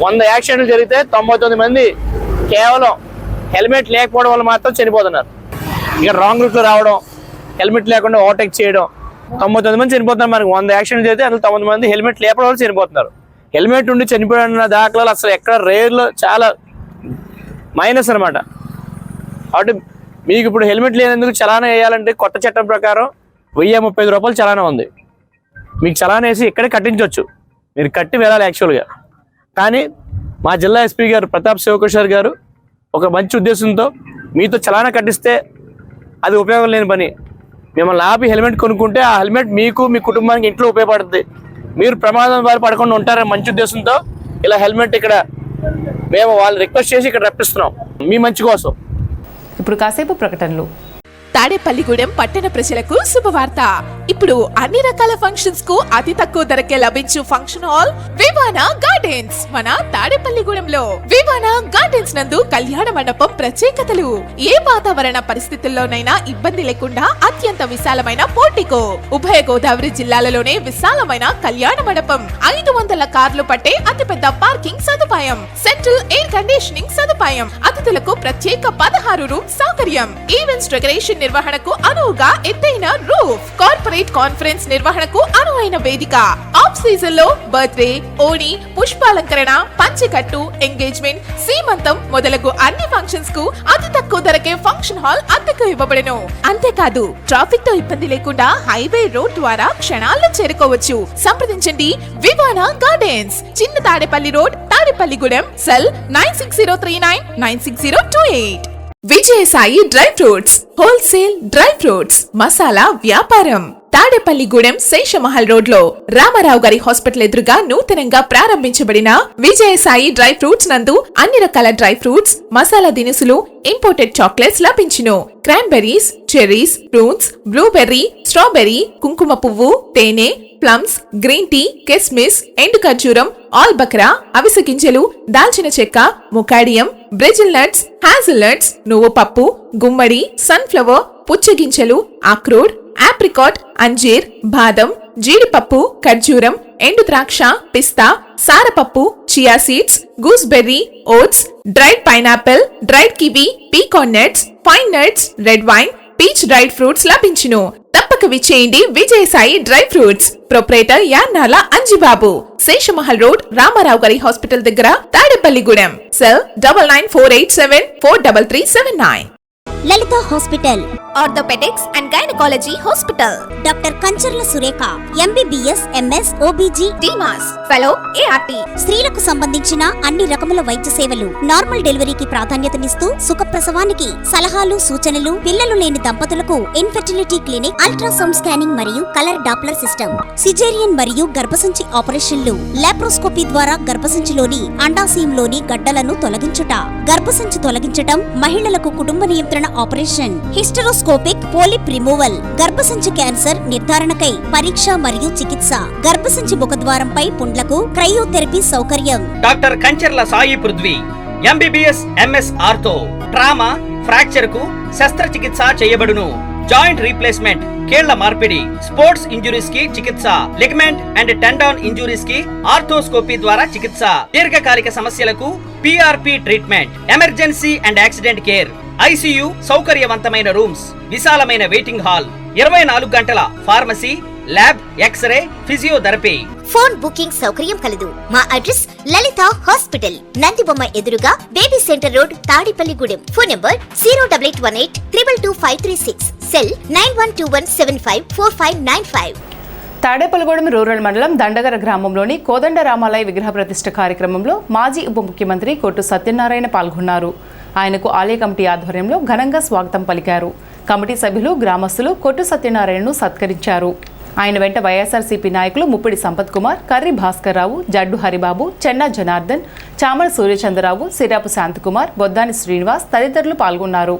100 యాక్సిడెంట్లు జరిగితే 99 మంది కేవలం హెల్మెట్ లేకపోవడం వల్ల మాత్రం చనిపోతున్నారు. ఇక రాంగ్ రూట్లో రావడం, హెల్మెట్ లేకుండా ఓవర్టేక్ చేయడం, 99 మంది చనిపోతున్నారు. మనకి 100 యాక్సిడెంట్ అయితే అందులో 90 మంది హెల్మెట్ లేపడం వల్ల చనిపోతున్నారు. హెల్మెట్ ఉండి చనిపోయిన దాఖలాలు అసలు ఎక్కడ రేర్లో, చాలా మైనస్ అనమాట. కాబట్టి మీకు ఇప్పుడు హెల్మెట్ లేనందుకు చలానా వేయాలంటే కొత్త చట్టం ప్రకారం 1035 రూపాయలు చలానా ఉంది. మీకు చలానా వేసి ఇక్కడే కట్టించవచ్చు, మీరు కట్టి వెళ్ళాలి యాక్చువల్గా. కానీ మా జిల్లా ఎస్పీ గారు ప్రతాప్ శివకిషోర్ గారు ఒక మంచి ఉద్దేశంతో మీతో చలానా కట్టిస్తే అది ఉపయోగం లేని పని. మిమ్మల్ని ఆపి హెల్మెట్ కొనుక్కుంటే ఆ హెల్మెట్ మీకు, మీ కుటుంబానికి ఇంట్లో ఉపయోగపడుతుంది, మీరు ప్రమాదం బారి పడకుండా ఉంటారని మంచి ఉద్దేశంతో ఇలా హెల్మెట్ ఇక్కడ మేము వాళ్ళు రిక్వెస్ట్ చేసి ఇక్కడ రప్పిస్తున్నాం మీ మంచి కోసం. ఇప్పుడు కాసేపు ప్రకటనలు. తాడేపల్లిగూడెం పట్టణ ప్రజలకు శుభవార్త. ఇప్పుడు అన్ని రకాల ఫంక్షన్స్ కు అతి తక్కువ ధరకే లభించు ఫంక్షన్ హాల్ వివానా గార్డెన్స్ మన తాడేపల్లిగూడెంలో. వివానా గార్డెన్స్ నందు కళ్యాణ మండపం ప్రత్యేకతలు. ఏ వాతావరణ పరిస్థితుల్లోనైనా ఇబ్బంది లేకుండా అత్యంత విశాలమైన పోర్టికో, ఉభయ గోదావరి జిల్లాలలోనే విశాలమైన కళ్యాణ మండపం, 500 కార్లు పట్టే అతిపెద్ద పార్కింగ్ సదుపాయం, సెంట్రల్ ఎయిర్ కండిషనింగ్ సదుపాయం, అతిథులకు ప్రత్యేక 16 రూమ్ సౌకర్యం, ఈవెంట్స్ డెకరేషన్ నిర్వహణకు అనువుగా ఎత్తైన రూఫ్, కార్పొరేట్ కాన్ఫరెన్స్ నిర్వహణకు అనువైన వేదిక, ఆఫ్ సీజన్ లో బర్త్డే, ఓణి, పుష్పాలంకరణ, పంచెకట్టు, ఎంగేజ్మెంట్, సీమంతం మొదలగు అన్ని ఫంక్షన్స్ కు అతి తక్కువ ధరకే ఫంక్షన్ హాల్ అద్దెకు ఇవ్వబడును. అంతేకాదు ట్రాఫిక్ తో ఇబ్బంది లేకుండా హైవే రోడ్ ద్వారా క్షణాల్లో చేరుకోవచ్చు. సంప్రదించండి వివానా గార్డెన్స్, చిన్న Tadepalli road, Tadepalligudem. Cell 9603996028. Vijayasai dry fruits, wholesale dry fruits, masala వ్యాపారం. తాడేపల్లిగూడెం శేషమహల్ రోడ్ లో రామారావు గారి హాస్పిటల్ ఎదురుగా నూతనంగా ప్రారంభించబడిన విజయసాయి డ్రై ఫ్రూట్స్ నందు అన్ని రకాల డ్రై ఫ్రూట్స్, మసాలా దినుసులు, ఇంపోర్టెడ్ చాక్లెట్స్ లభించును. Cranberries, cherries, prunes, blueberry, strawberry, కుంకుమ పువ్వు, తేనె, ప్లమ్స్, గ్రీన్ టీ, కిస్మిస్, ఎండు ఖర్జూరం, ఆల్ బక్రా, అవిసె గింజలు, దాల్చిన చెక్క, ముకాడియం, బ్రెజిల్ నట్స్, హ్యాజిల్ నట్స్, నువ్వు పప్పు, గుమ్మడి, సన్ఫ్లవర్, పుచ్చగింజలు, అక్రోడ్, ఆప్రికాట్, అంజీర్, బాదం, జీడిపప్పు, ఖర్జూరం, ఎండు ద్రాక్ష, పిస్తా, సారపప్పు, chia seeds, gooseberry, oats, dried pineapple, dried kiwi, pecan nuts, pine nuts, red wine, peach dried fruits లభించును. తప్పక విచ్చేయండి Vijayasai dry fruits. Proprietor Yannala Anjibabu, Seshamahal road, Ramarao గారి హాస్పిటల్ దగ్గర, Tadepalligudem. Cell 9948743379. Lalitha hospital, orthopaedics and gynaecology hospital. Doctor Kancharla Surekha, MBBS, MS, OBG, DMAS, fellow, ART. స్త్రీలకు సంబంధించిన అన్ని రకముల వైద్య సేవలు, నార్మల్ డెలివరీకి ప్రాధాన్యతనిస్తూ సుఖప్రసవానికి సలహాలు, సూచనలు, పిల్లలు లేని దంపతులకు ఇన్ఫెర్టిలిటీ క్లినిక్, అల్ట్రాసౌండ్ స్కానింగ్ మరియు కలర్ డాప్లర్ సిస్టమ్, సిజేరియన్ మరియు గర్భసంచి ఆపరేషన్లు, లాప్రోస్కోపీ ద్వారా గర్భసంచిలోని అండాశయంలోని గడ్డలను తొలగించుట, గర్భసంచి తొలగించటం, మహిళలకు కుటుంబ నియంత్రణ ఆపరేషన్, హిస్టరోస్కోపిక్ పోలిప్ రిమూవల్, గర్భసంచి క్యాన్సర్ నిర్ధారణకై పరీక్ష మరియు చికిత్స, గర్భసంచి ముఖద్వారంపై పుండ్లకు క్రయోథెరపీ సౌకర్యం. Doctor Kancharla Sai Prithvi, MBBS, MS ortho, trauma, fracture కు శస్త్రచికిత్స చేయబడును. జాయింట్ రీప్లేస్మెంట్, కీళ్ల మార్పిడి, స్పోర్ట్స్ ఇంజురీస్ కి చికిత్స, లిగమెంట్ అండ్ టెండాన్ ఇంజురీస్ కి ఆర్థోస్కోపీ ద్వారా చికిత్స, దీర్ఘకాలిక సమస్యలకు PRP treatment, emergency and accident care, ICU, సౌకర్యవంతమైన రూమ్స్, విశాలమైన వెయిటింగ్ హాల్, 24 గంటల pharmacy, lab, x-ray, physiotherapy. Phone booking సౌకర్యం కలదు. మా అడ్రస్ లలిత హాస్పిటల్, నందిబొమ్మ ఎదురుగా, baby centre road, Tadepalligudem. Phone number 08818222536. Cell 9121754595. Tadepalligudem rural మండలం దండగర గ్రామంలోని కోదండ రామాలయ విగ్రహ ప్రతిష్ఠ కార్యక్రమంలో మాజీ ఉప ముఖ్యమంత్రి కొట్టు సత్యనారాయణ పాల్గొన్నారు. ఆయనకు ఆలయ కమిటీ ఆధ్వర్యంలో ఘనంగా స్వాగతం పలికారు. కమిటీ సభ్యులు, గ్రామస్తులు కొట్టు సత్యనారాయణను సత్కరించారు. ఆయన వెంట వైఎస్ఆర్సీపీ నాయకులు ముప్పిడి సంపత్ కుమార్, కర్రి భాస్కర్ రావు, జడ్డు హరిబాబు, చెన్నా జనార్దన్, చామల సూర్యచంద్రరావు, సిరాపు శాంతకుమార్, బొద్దాని శ్రీనివాస్ తదితరులు పాల్గొన్నారు.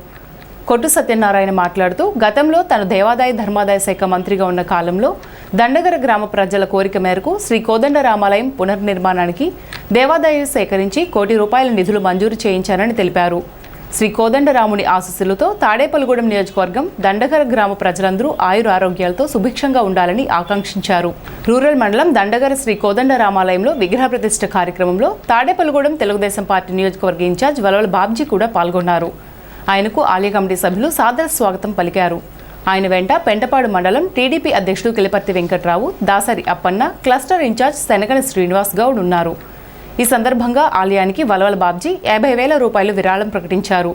కొట్టు సత్యనారాయణ మాట్లాడుతూ గతంలో తను దేవాదాయ ధర్మాదాయ శాఖ మంత్రిగా ఉన్న కాలంలో దండగర గ్రామ ప్రజల కోరిక మేరకు శ్రీ కోదండ రామాలయం పునర్నిర్మాణానికి దేవాదాయం సేకరించి ₹1 కోటి నిధులు మంజూరు చేయించారని తెలిపారు. శ్రీ కోదండరాముని ఆశీస్సులతో తాడేపల్లిగూడెం నియోజకవర్గం దండగర గ్రామ ప్రజలందరూ ఆయుర ఆరోగ్యాలతో సుభిక్షంగా ఉండాలని ఆకాంక్షించారు. రూరల్ మండలం దండగర శ్రీ కోదండ రామాలయంలో విగ్రహ ప్రతిష్ఠ కార్యక్రమంలో తాడేపల్లిగూడెం తెలుగుదేశం పార్టీ నియోజకవర్గ ఇన్ఛార్జ్ వలవల బాబ్జీ కూడా పాల్గొన్నారు. ఆయనకు ఆలయ కమిటీ సభ్యులు సాదర స్వాగతం పలికారు. ఆయన వెంట పెంటపాడు మండలం టీడీపీ అధ్యక్షుడు కిలిపర్తి వెంకట్రావు, దాసరి అప్పన్న, క్లస్టర్ ఇన్ఛార్జ్ శనగని శ్రీనివాస్ గౌడ్ ఉన్నారు. ఈ సందర్భంగా ఆలయానికి వలవల బాబ్జీ ₹50,000 విరాళం ప్రకటించారు.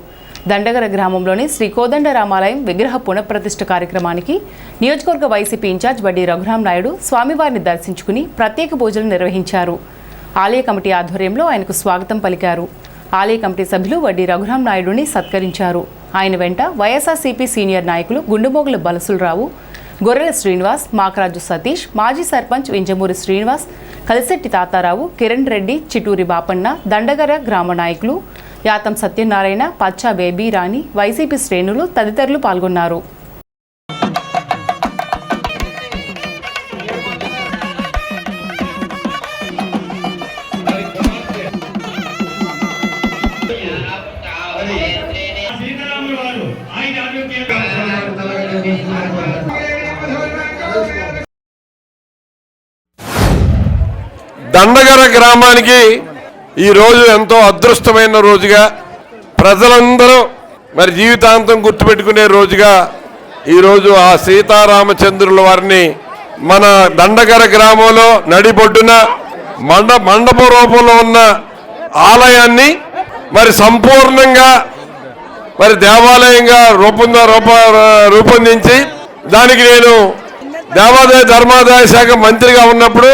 దండగర గ్రామంలోని శ్రీ కోదండ రామాలయం విగ్రహ పునఃప్రతిష్ఠ కార్యక్రమానికి నియోజకవర్గ వైసీపీ ఇన్ఛార్జ్ వడ్డీ రఘురాం నాయుడు స్వామివారిని దర్శించుకుని ప్రత్యేక పూజలు నిర్వహించారు. ఆలయ కమిటీ ఆధ్వర్యంలో ఆయనకు స్వాగతం పలికారు. ఆలయ కమిటీ సభ్యులు వడ్డీ రఘురాం నాయుడుని సత్కరించారు. ఆయన వెంట వైఎస్ఆర్సీపీ సీనియర్ నాయకులు గుండుమోగుల బలసులరావు, గొర్రెల శ్రీనివాస్, మాకరాజు సతీష్, మాజీ సర్పంచ్ వింజమూరి శ్రీనివాస్, కలిశెట్టి తాతారావు, కిరణ్ రెడ్డి, చిటూరి బాపన్న, దండగర గ్రామ నాయకులు యాతం సత్యనారాయణ, పచ్చా బేబీ రాణి, వైసీపీ శ్రేణులు తదితరులు పాల్గొన్నారు. దండగర గ్రామానికి ఈరోజు ఎంతో అదృష్టమైన రోజుగా ప్రజలందరూ మరి జీవితాంతం గుర్తుపెట్టుకునే రోజుగా ఈరోజు ఆ సీతారామచంద్రుల వారిని మన దండగర గ్రామంలో నడిబొడ్డున మండప రూపంలో ఉన్న ఆలయాన్ని మరి సంపూర్ణంగా మరి దేవాలయంగా రూపొందించి దానికి నేను దేవాదాయ ధర్మాదాయ శాఖ మంత్రిగా ఉన్నప్పుడు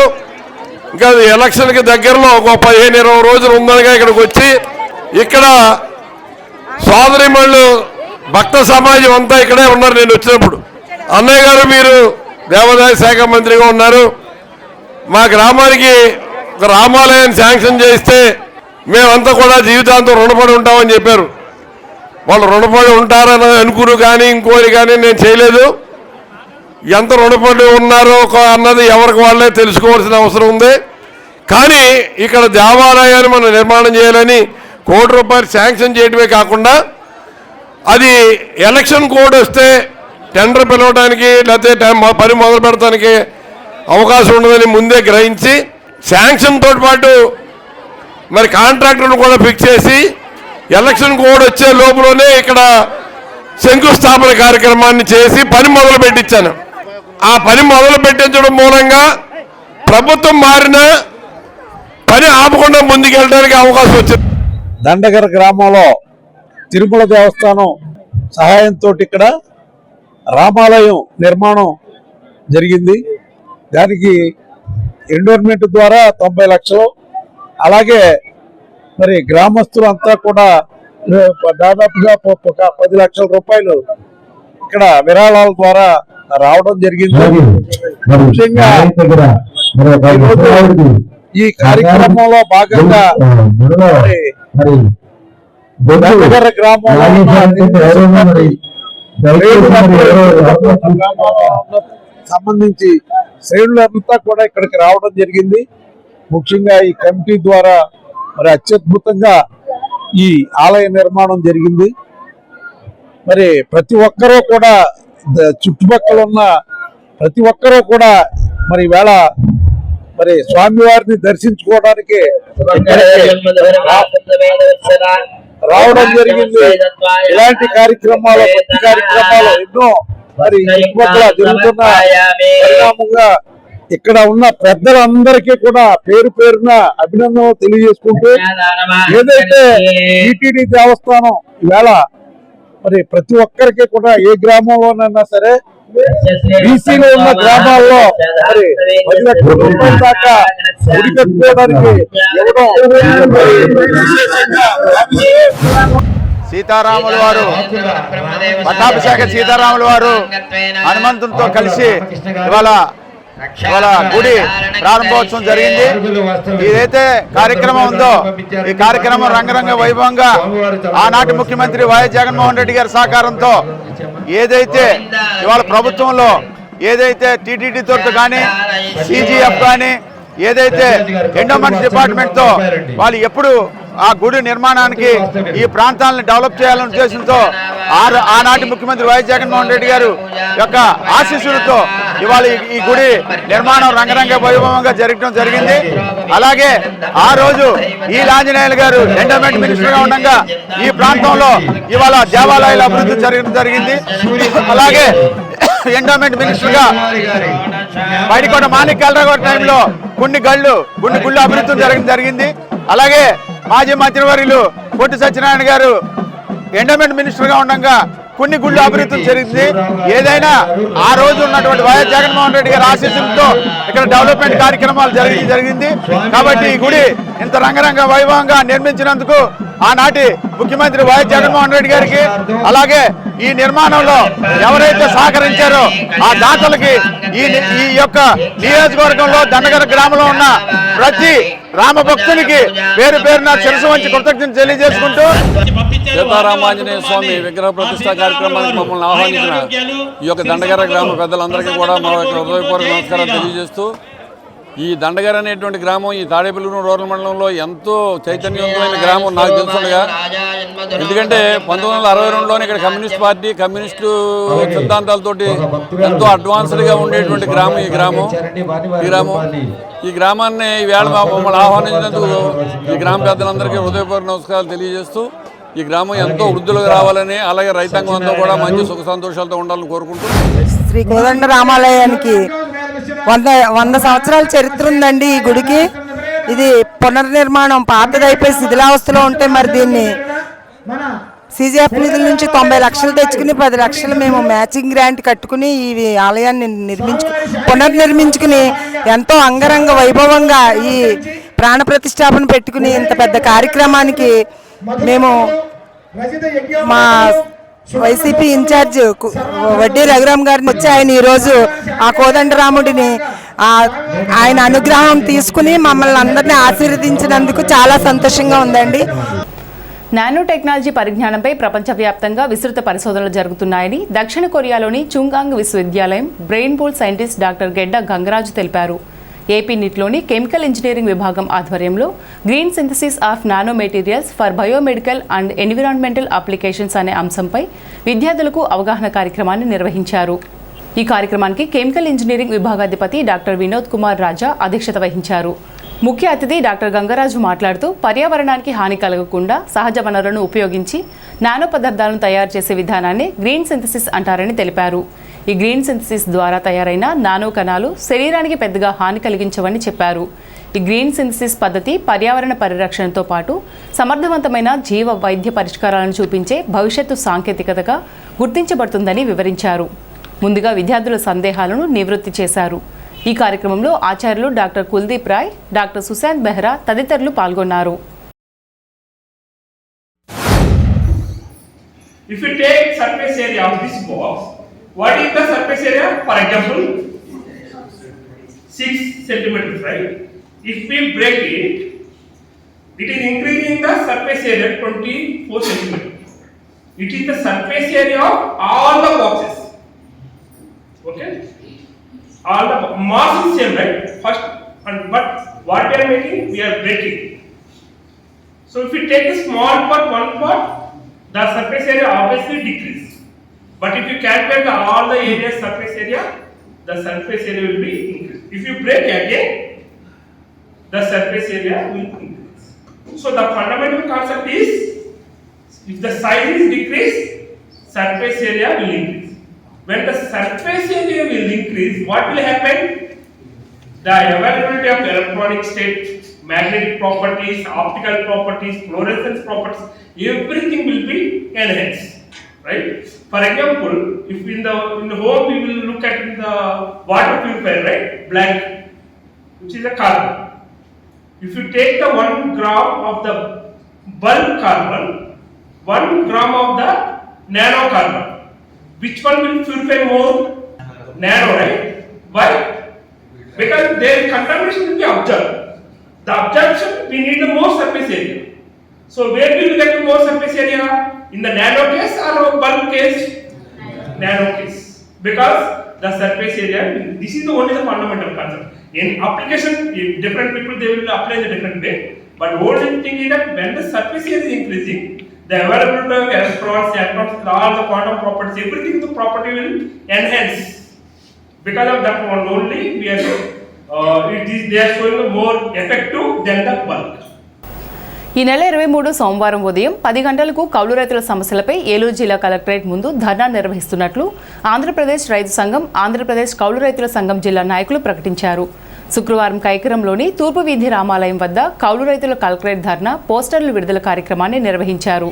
ఇంకా ఎలక్షన్కి దగ్గరలో ఒక 15-20 రోజులు ఉందనగా ఇక్కడికి వచ్చి ఇక్కడ సోదరిమణులు భక్త సమాజం అంతా ఇక్కడే ఉన్నారు. నేను వచ్చినప్పుడు అన్నయ్య గారు మీరు దేవాదాయ శాఖ మంత్రిగా ఉన్నారు, మా గ్రామానికి ఒక రామాలయాన్ని శాంక్షన్ చేస్తే మేమంతా కూడా జీవితాంతం రుణపడి ఉంటామని చెప్పారు. వాళ్ళు రుణపడి ఉంటారని అనుకుని కానీ ఇంకోటి కానీ నేను చేయలేదు. ఎంత రుణపడి ఉన్నారో అన్నది ఎవరికి వాళ్ళే తెలుసుకోవాల్సిన అవసరం ఉంది. కానీ ఇక్కడ దేవాలయాన్ని మనం నిర్మాణం చేయాలని ₹1 కోటి శాంక్షన్ చేయడమే కాకుండా అది ఎలక్షన్ కోడ్ వస్తే టెండర్ పిలవడానికి లేకపోతే పని మొదలు పెడటానికి అవకాశం ఉండదని ముందే గ్రహించి శాంక్షన్తో పాటు మరి కాంట్రాక్టర్ను కూడా ఫిక్స్ చేసి ఎలక్షన్ కోడ్ వచ్చే లోపలనే ఇక్కడ శంకుస్థాపన కార్యక్రమాన్ని చేసి పని మొదలు పెట్టించాను. ఆ పని మొదలు పెట్టించడం మూలంగా ప్రభుత్వం మారిన పని ఆపకుండా ముందుకెళ్ళడానికి అవకాశం వచ్చింది. దండగర గ్రామంలో తిరుమల దేవస్థానం సహాయంతో ఇక్కడ రామాలయం నిర్మాణం జరిగింది. దానికి ఎండోర్మెంట్ ద్వారా 90 లక్షలు, అలాగే మరి గ్రామస్తులంతా కూడా దాదాపుగా ఒక 10 లక్షల రూపాయలు ఇక్కడ విరాళాల ద్వారా రావడం జరిగింది. ముఖ్యంగా ఈ కార్యక్రమంలో భాగంగా దండగర గ్రామంలో సంబంధించి శ్రేణులంతా కూడా ఇక్కడికి రావడం జరిగింది. ముఖ్యంగా ఈ కమిటీ ద్వారా మరి అత్యద్భుతంగా ఈ ఆలయ నిర్మాణం జరిగింది. మరి ప్రతి ఒక్కరూ కూడా చుట్టుపక్కల ఉన్న ప్రతి ఒక్కరూ కూడా మరి వేళ మరి స్వామివారిని దర్శించుకోవడానికి రావడం జరిగింది. ఇలాంటి కార్యక్రమాలు భక్తి కార్యక్రమాలు ఎన్నో మరి చుట్టుపక్కల జరుగుతున్న పరిణామంగా ఇక్కడ ఉన్న పెద్దలందరికీ కూడా పేరు పేరున అభినందనలు తెలియజేసుకుంటూ ఏదైతే టీటీడీ దేవస్థానం ఈవేళ మరి ప్రతి ఒక్కరికి కూడా ఏ గ్రామంలోనైనా సరే బీసీలో ఉన్న గ్రామాల్లో మరి 10 లక్షల రూపాయల దాకా గుడి కట్టుకోవడానికి సీతారాముల వారు పట్టాభిషేక సీతారాముల వారు హనుమంతునితో కలిసి ఇవాళ గుడి ప్రారంభోత్సవం జరిగింది. ఏదైతే కార్యక్రమం ఉందో ఈ కార్యక్రమం రంగరంగ వైభవంగా ఆనాటి ముఖ్యమంత్రి వైఎస్ జగన్మోహన్ రెడ్డి గారి సహకారంతో ఏదైతే ఇవాళ ప్రభుత్వంలో ఏదైతే టీటీడీతో కానీ సిజిఎఫ్ కానీ ఏదైతే ఎండోమెంట్స్ డిపార్ట్మెంట్ తో వాళ్ళు ఎప్పుడు ఆ గుడి నిర్మాణానికి ఈ ప్రాంతాలను డెవలప్ చేయాలనే ఉద్దేశంతో ఆనాటి ముఖ్యమంత్రి వైఎస్ జగన్మోహన్ రెడ్డి గారు యొక్క ఆశీస్సులతో ఇవాళ ఈ గుడి నిర్మాణం రంగరంగ వైభవంగా జరగడం జరిగింది. అలాగే ఆ రోజు ఈ ఆంజనేయులు గారు ఎండోమెంట్ మినిస్టర్ గా ఉండగా ఈ ప్రాంతంలో ఇవాళ దేవాలయాల అభివృద్ధి జరగడం జరిగింది. అలాగే ఎండోమెంట్ మినిస్టర్ గా బయటకోట మాణిక్యాలరావు గారి టైంలో కొన్ని గుళ్ళు అభివృద్ధి జరగడం జరిగింది. అలాగే మాజీ మంత్రివర్యులు పొట్టి సత్యనారాయణ గారు ఎండోమెంట్ మినిస్టర్ గా ఉండగా కొన్ని గుళ్ళు అభివృద్ధి జరిగింది. ఏదైనా ఆ రోజు ఉన్నటువంటి వైఎస్ జగన్మోహన్ రెడ్డి గారి ఆశీస్సులతో ఇక్కడ డెవలప్మెంట్ కార్యక్రమాలు జరిగింది. కాబట్టి ఈ గుడి ఇంత రంగరంగ వైభవంగా నిర్మించినందుకు ఆనాటి ముఖ్యమంత్రి వైఎస్ జగన్మోహన్ రెడ్డి గారికి అలాగే ఈ నిర్మాణంలో ఎవరైతే సహకరించారో ఆ దాతలకి ఈ యొక్క నియోజకవర్గంలో దండగర గ్రామంలో ఉన్న ప్రతి రామభక్తునికి పేరు పేరున శిరస్సు వంచి కృతజ్ఞతలు తెలియజేసుకుంటూ సీతారామాంజనేయ స్వామి విగ్రహ ప్రతిష్ట కార్యక్రమానికి మమ్మల్ని ఆహ్వానించిన ఈ యొక్క దండగర గ్రామ పెద్దలందరికీ కూడా మా యొక్క హృదయపూర్వక నమస్కారాలు తెలియజేస్తూ ఈ దండగర అనేటువంటి గ్రామం ఈ తాడేపల్లిగూడెం రూరల్ మండలంలో ఎంతో చైతన్యవంతమైన గ్రామం నాకు తెలుసుండగా. ఎందుకంటే 1962లోనే ఇక్కడ కమ్యూనిస్ట్ పార్టీ కమ్యూనిస్టు సిద్ధాంతాలతోటి ఎంతో అడ్వాన్స్డ్గా ఉండేటువంటి గ్రామం ఈ గ్రామాన్ని ఈవేళ మమ్మల్ని ఆహ్వానించినందుకు ఈ గ్రామ పెద్దలందరికీ హృదయపూర్వక నమస్కారాలు తెలియజేస్తూ ఈ గ్రామం ఎంతో వృద్ధులకు రావాలని, అలాగే రైతాంగం అంతా కూడా మంచి సుఖ సంతోషాలతో ఉండాలని కోరుకుంటూ శ్రీ కోదండ రామాలయానికి 100 సంవత్సరాల చరిత్ర ఉందండి. ఈ గుడికి ఇది పునర్నిర్మాణం పాతదైపోయి శిథిలావస్థలో ఉంటే మరి దీన్ని CGF నిధుల నుంచి 90 లక్షలు తెచ్చుకుని 10 లక్షలు మేము మ్యాచింగ్ గ్రాంట్ కట్టుకుని ఈ ఆలయాన్ని పునర్నిర్మించుకుని ఎంతో అంగరంగ వైభవంగా ఈ ప్రాణ ప్రతిష్టాపన పెట్టుకుని ఇంత పెద్ద కార్యక్రమానికి మేము మా వైసీపీ ఇన్ఛార్జ్ వడ్డీ రఘురామ్ గారిని వచ్చి ఆయన ఈరోజు ఆ కోదండరాముడిని ఆయన అనుగ్రహం తీసుకుని మమ్మల్ని అందరినీ ఆశీర్వదించినందుకు చాలా సంతోషంగా ఉందండి. నానో టెక్నాలజీ పరిజ్ఞానంపై ప్రపంచవ్యాప్తంగా విస్తృత పరిశోధనలు జరుగుతున్నాయని దక్షిణ కొరియాలోని చుంగాంగ్ విశ్వవిద్యాలయం బ్రెయిన్ పూల్ సైంటిస్ట్ డాక్టర్ గెడ్డ గంగరాజు తెలిపారు. ఏపీ నిట్లోని కెమికల్ ఇంజనీరింగ్ విభాగం ఆధ్వర్యంలో green synthesis of nano materials for biomedical and environmental applications అనే అంశంపై విద్యార్థులకు అవగాహన కార్యక్రమాన్ని నిర్వహించారు. ఈ కార్యక్రమానికి కెమికల్ ఇంజనీరింగ్ విభాగాధిపతి డాక్టర్ వినోద్ కుమార్ రాజా అధ్యక్షత వహించారు. ముఖ్య అతిథి డాక్టర్ గంగరాజు మాట్లాడుతూ పర్యావరణానికి హాని కలగకుండా సహజ వనరులను ఉపయోగించి నానో పదార్థాలను తయారు చేసే విధానాన్ని గ్రీన్ సింథసిస్ అంటారని తెలిపారు. ఈ గ్రీన్ సింథసిస్ ద్వారా తయారైన నానో కణాలు శరీరానికి పెద్దగా హాని కలిగించవని చెప్పారు. ఈ గ్రీన్ సింథసిస్ పద్ధతి పర్యావరణ పరిరక్షణతో పాటు సమర్థవంతమైన జీవ వైద్య పరిష్కారాలను చూపించే భవిష్యత్తు సాంకేతికతగా గుర్తించబడుతుందని వివరించారు. ముందుగా విద్యార్థుల సందేహాలను నివృత్తి చేశారు. ఈ కార్యక్రమంలో ఆచార్యులు డాక్టర్ కుల్దీప్ రాయ్, డాక్టర్ సుశాంత్ బెహ్రా తదితరులు పాల్గొన్నారు. If you take surface area of this box, what is the surface area? For example, 6 centimeters, right? If we break it, it is increasing the surface area 24 centimeters. It is the surface area of all the boxes. Okay? All the mass is same, right? First, but what we are making, we are breaking. So if you take a small part, one part, the surface area obviously decrease. But if you calculate all the areas surface area, the surface area will be increased. If you break again, the surface area will increase. So the fundamental concept is, if the size is decreased, surface area will increase. When the surface area will increase, what will happen? The availability of electronic state, magnetic properties, optical properties, fluorescence properties, everything will be enhanced, right? For example, if in the home we will look at the water purifier, right? Black, which is a carbon. If you take the 1 gram of the bulk carbon, 1 gram of the nano carbon, which one will purify more? Nano, right? Why? Because their contamination will be observed. The absorption, we need the more surface area. So where will we get the more surface area? In the nano case or bulk case? Nano case. Because the surface area, this is the only the fundamental concept. In application, different people they will apply in a different way. But only thing is that when the surface area is increasing, the availability of electrons, atoms, all the quantum properties, everything the property will enhance. Because of that one only, we are they are showing more effective than the bulk. ఈ నెల 23 సోమవారం ఉదయం 10 గంటలకు కౌలు రైతుల సమస్యలపై ఏలూరు జిల్లా collectorate ముందు ధర్నా నిర్వహిస్తున్నట్లు ఆంధ్రప్రదేశ్ రైతు సంఘం, ఆంధ్రప్రదేశ్ కౌలు రైతుల సంఘం జిల్లా నాయకులు ప్రకటించారు. శుక్రవారం కైకరంలోని తూర్పు వీధి రామాలయం వద్ద కౌలు రైతుల కలెక్టరేట్ ధర్నా, పోస్టర్లు విడుదల కార్యక్రమాన్ని నిర్వహించారు.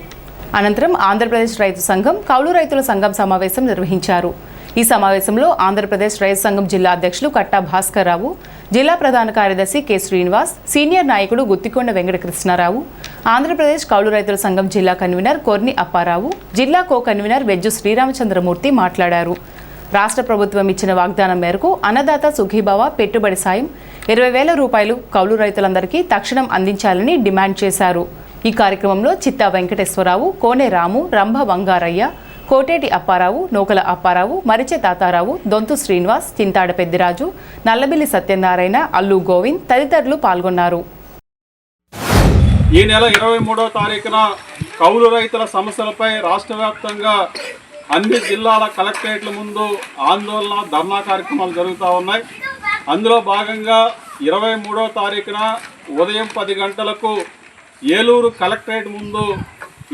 అనంతరం ఆంధ్రప్రదేశ్ రైతు సంఘం, కౌలు రైతుల సంఘం సమావేశం నిర్వహించారు. ఈ సమావేశంలో ఆంధ్రప్రదేశ్ రైతు సంఘం జిల్లా అధ్యక్షులు కట్టా భాస్కర్ రావు, జిల్లా ప్రధాన కార్యదర్శి కె శ్రీనివాస్, సీనియర్ నాయకుడు గుత్తికొండ వెంకటకృష్ణారావు, ఆంధ్రప్రదేశ్ కౌలు రైతుల సంఘం జిల్లా కన్వీనర్ కొర్ని అప్పారావు, జిల్లా కో కన్వీనర్ వెజ్జు శ్రీరామచంద్రమూర్తి మాట్లాడారు. రాష్ట్ర ప్రభుత్వం ఇచ్చిన వాగ్దానం మేరకు అన్నదాత సుఖీభవ పెట్టుబడి సాయం 20,000 రూపాయలు కౌలు రైతులందరికీ తక్షణం అందించాలని డిమాండ్ చేశారు. ఈ కార్యక్రమంలో చిత్తా వెంకటేశ్వరరావు, కోనె రాము, రంభ వంగారయ్య, కోటేటి అప్పారావు, నూకల అప్పారావు, మరిచె తాతారావు, దొంతు శ్రీనివాస్, చింతాడ పెద్దిరాజు, నల్లబిల్లి సత్యనారాయణ, అల్లు గోవింద్ తదితరులు పాల్గొన్నారు. ఈ నెల 23వ తారీఖున కౌలు రైతుల సమస్యలపై రాష్ట్ర వ్యాప్తంగా అన్ని జిల్లాల కలెక్టరేట్ల ముందు ఆందోళన, ధర్నా కార్యక్రమాలు జరుగుతూ ఉన్నాయి. అందులో భాగంగా 23వ తారీఖున ఉదయం 10 గంటలకు ఏలూరు కలెక్టరేట్ ముందు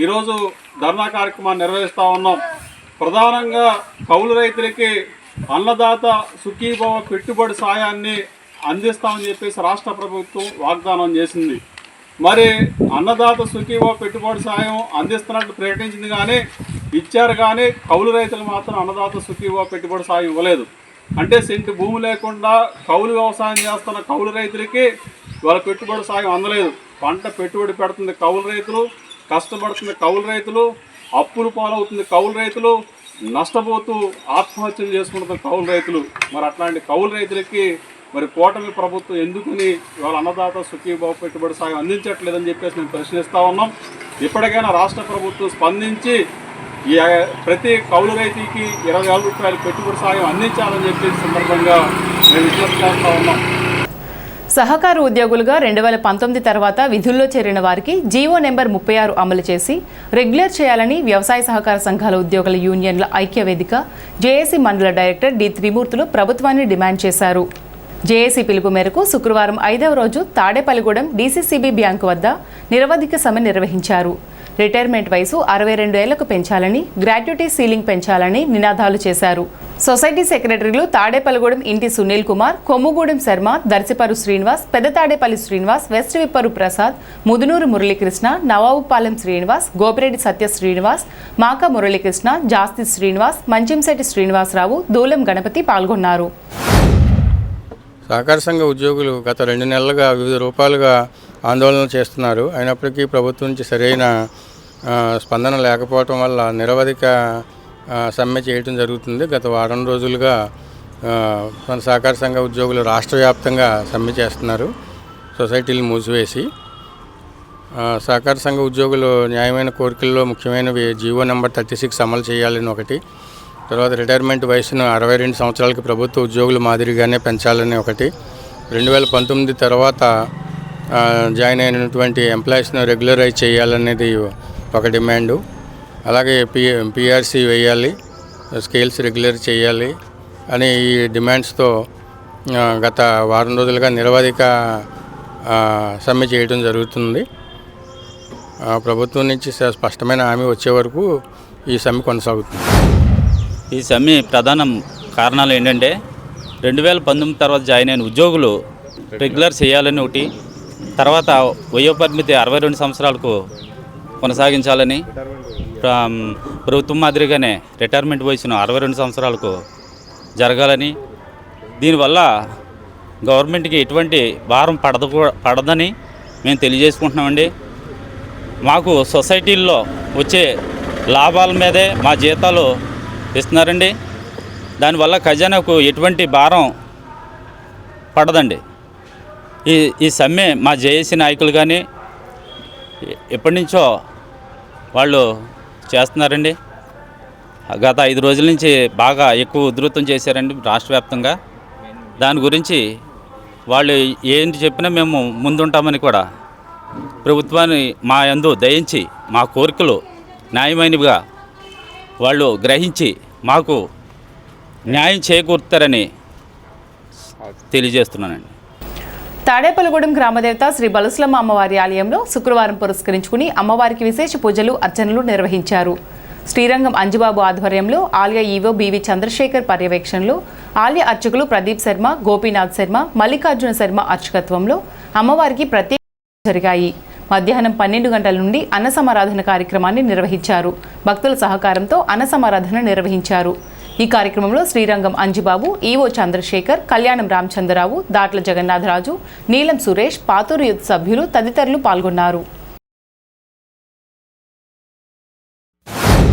ఈరోజు ధర్నా కార్యక్రమాన్ని నిర్వహిస్తూ ఉన్నాం. ప్రధానంగా కౌలు రైతులకి అన్నదాత సుఖీభవ పెట్టుబడి సాయాన్ని అందిస్తామని చెప్పేసి రాష్ట్ర ప్రభుత్వం వాగ్దానం చేసింది. మరి అన్నదాత సుఖీభవ పెట్టుబడి సాయం అందిస్తున్నట్టు ప్రకటించింది, కానీ ఇచ్చారు, కానీ కౌలు రైతులు మాత్రం అన్నదాత సుఖీభవ పెట్టుబడి సాయం ఇవ్వలేదు. అంటే సెంటు భూమి లేకుండా కౌలు వ్యవసాయం చేస్తున్న కౌలు రైతులకి వాళ్ళ పెట్టుబడి సాయం అందలేదు. పంట పెట్టుబడి పెడుతుంది కౌలు రైతులు, కష్టపడుతుంది కౌలు రైతులు, అప్పులు పాలవుతుంది కౌలు రైతులు, నష్టపోతూ ఆత్మహత్యలు చేసుకుంటున్న కౌలు రైతులు. మరి అట్లాంటి కౌలు రైతులకి మరి కూటమి ప్రభుత్వం ఎందుకని ఇవాళ అన్నదాత సుఖీభావ పెట్టుబడి సాయం అందించట్లేదని చెప్పేసి మేము ప్రశ్నిస్తూ ఉన్నాం. ఇప్పటికైనా రాష్ట్ర ప్రభుత్వం స్పందించి ఈ ప్రతి కౌలు రైతుకి 20,000 రూపాయలు పెట్టుబడి సాయం అందించాలని చెప్పేసి సందర్భంగా మేము విజ్ఞప్తి చేస్తూ ఉన్నాం. సహకార ఉద్యోగులుగా 2019 తర్వాత విధుల్లో చేరిన వారికి జీవో నెంబర్ 36 అమలు చేసి రెగ్యులర్ చేయాలని వ్యవసాయ సహకార సంఘాల ఉద్యోగుల యూనియన్ల ఐక్యవేదిక జేఏసీ మండల డైరెక్టర్ డి త్రిమూర్తులు ప్రభుత్వాన్ని డిమాండ్ చేశారు. జేఏసీ పిలుపు మేరకు శుక్రవారం 5వ రోజు తాడేపల్లిగూడెం డీసీసీబీ బ్యాంకు వద్ద నిరవధిక సమ్మె నిర్వహించారు. రిటైర్మెంట్ వయసు 62 ఏళ్లకు పెంచాలని, గ్రాట్యుటీ సీలింగ్ పెంచాలని నినాదాలు చేశారు. సొసైటీ సెక్రటరీలు తాడేపల్లిగూడెం ఇంటి సునీల్ కుమార్, కొమ్ముగూడెం శర్మ, దర్శిపరు శ్రీనివాస్, పెద్దతాడేపల్లి శ్రీనివాస్, వెస్ట్ విప్పరు ప్రసాద్, ముదునూరు మురళీకృష్ణ, నవాబుపాలెం శ్రీనివాస్, గోపిరెడ్డి సత్య శ్రీనివాస్, మాక మురళీకృష్ణ, జాస్తి శ్రీనివాస్, మంచింశెట్టి శ్రీనివాసరావు, దూలం గణపతి పాల్గొన్నారు. సహకార సంఘ ఉద్యోగులు గత 2 నెలలుగా వివిధ రూపాలుగా ఆందోళన చేస్తున్నారు. అయినప్పటికీ ప్రభుత్వం నుంచి సరైన స్పందన లేకపోవటం వల్ల నిరవధిక సమ్మె చేయడం జరుగుతుంది. గత వారం రోజులుగా మన సహకార సంఘ ఉద్యోగులు రాష్ట్ర వ్యాప్తంగా సమ్మె చేస్తున్నారు, సొసైటీలు మూసివేసి. సహకార సంఘ ఉద్యోగులు న్యాయమైన కోరికల్లో ముఖ్యమైనవి జీవో నెంబర్ 36 అమలు చేయాలని ఒకటి, తర్వాత రిటైర్మెంట్ వయసును 62 సంవత్సరాలకి ప్రభుత్వ ఉద్యోగుల మాదిరిగానే పెంచాలని ఒకటి, 2019 తర్వాత జాయిన్ అయినటువంటి ఎంప్లాయీస్ను రెగ్యులరైజ్ చేయాలనేది ఒక డిమాండు. అలాగే పిఆర్సీ వేయాలి, స్కేల్స్ రెగ్యులర్ చేయాలి అని ఈ డిమాండ్స్తో గత వారం రోజులుగా నిరవధిక సమ్మె చేయడం జరుగుతుంది. ప్రభుత్వం నుంచి స్పష్టమైన హామీ వచ్చే వరకు ఈ సమ్మె కొనసాగుతుంది. ఈ సమ్మె ప్రధాన కారణాలు ఏంటంటే 2019 తర్వాత జాయిన్ అయిన ఉద్యోగులు రెగ్యులర్ చేయాలని ఒకటి, తర్వాత వయోపరిమితి 62 సంవత్సరాలకు కొనసాగించాలని, ప్రభుత్వం మాదిరిగానే రిటైర్మెంట్ వయసును 62 సంవత్సరాలకు జరగాలని, దీనివల్ల గవర్నమెంట్కి ఎటువంటి భారం పడదని మేము తెలియజేసుకుంటున్నామండి. మాకు సొసైటీల్లో వచ్చే లాభాల మీదే మా జీతాలు ఇస్తున్నారండి. దానివల్ల ఖజానాకు ఎటువంటి భారం పడదండి. ఈ సమ్మె మా జేఏసీ నాయకులు కానీ ఎప్పటి నుంచో వాళ్ళు చేస్తున్నారండి. గత 5 రోజుల నుంచి బాగా ఎక్కువ ఉధృతం చేశారండి రాష్ట్ర వ్యాప్తంగా. దాని గురించి వాళ్ళు ఏంటి చెప్పినా మేము ముందుంటామని కూడా ప్రభుత్వాన్ని మా యందు దయించి మా కోరికలు న్యాయమైనవిగా వాళ్ళు గ్రహించి మాకు న్యాయం చేకూరుతారని తెలియజేస్తున్నానండి. తాడేపల్లిగూడెం గ్రామదేవత శ్రీ బలుసులమ్మ అమ్మవారి ఆలయంలో శుక్రవారం పురస్కరించుకుని అమ్మవారికి విశేష పూజలు అర్చనలు నిర్వహించారు. శ్రీరంగం అంజిబాబు ఆధ్వర్యంలో ఆలయ ఈవో బివి చంద్రశేఖర్ పర్యవేక్షణలో ఆలయ అర్చకులు ప్రదీప్ శర్మ, గోపీనాథ్ శర్మ, మల్లికార్జున శర్మ అర్చకత్వంలో అమ్మవారికి ప్రత్యేక జరిగాయి. మధ్యాహ్నం 12 గంటల నుండి అన్న సమారాధన కార్యక్రమాన్ని నిర్వహించారు. భక్తుల సహకారంతో అన్న సమారాధన నిర్వహించారు. ఈ కార్యక్రమంలో శ్రీరంగం అంజిబాబు, ఈవో చంద్రశేఖర్, కళ్యాణం రామచంద్రరావు, దాట్ల జగన్నాథరాజు, నీలం సురేష్, పాతూరు యూత్ సభ్యులు తదితరులు పాల్గొన్నారు.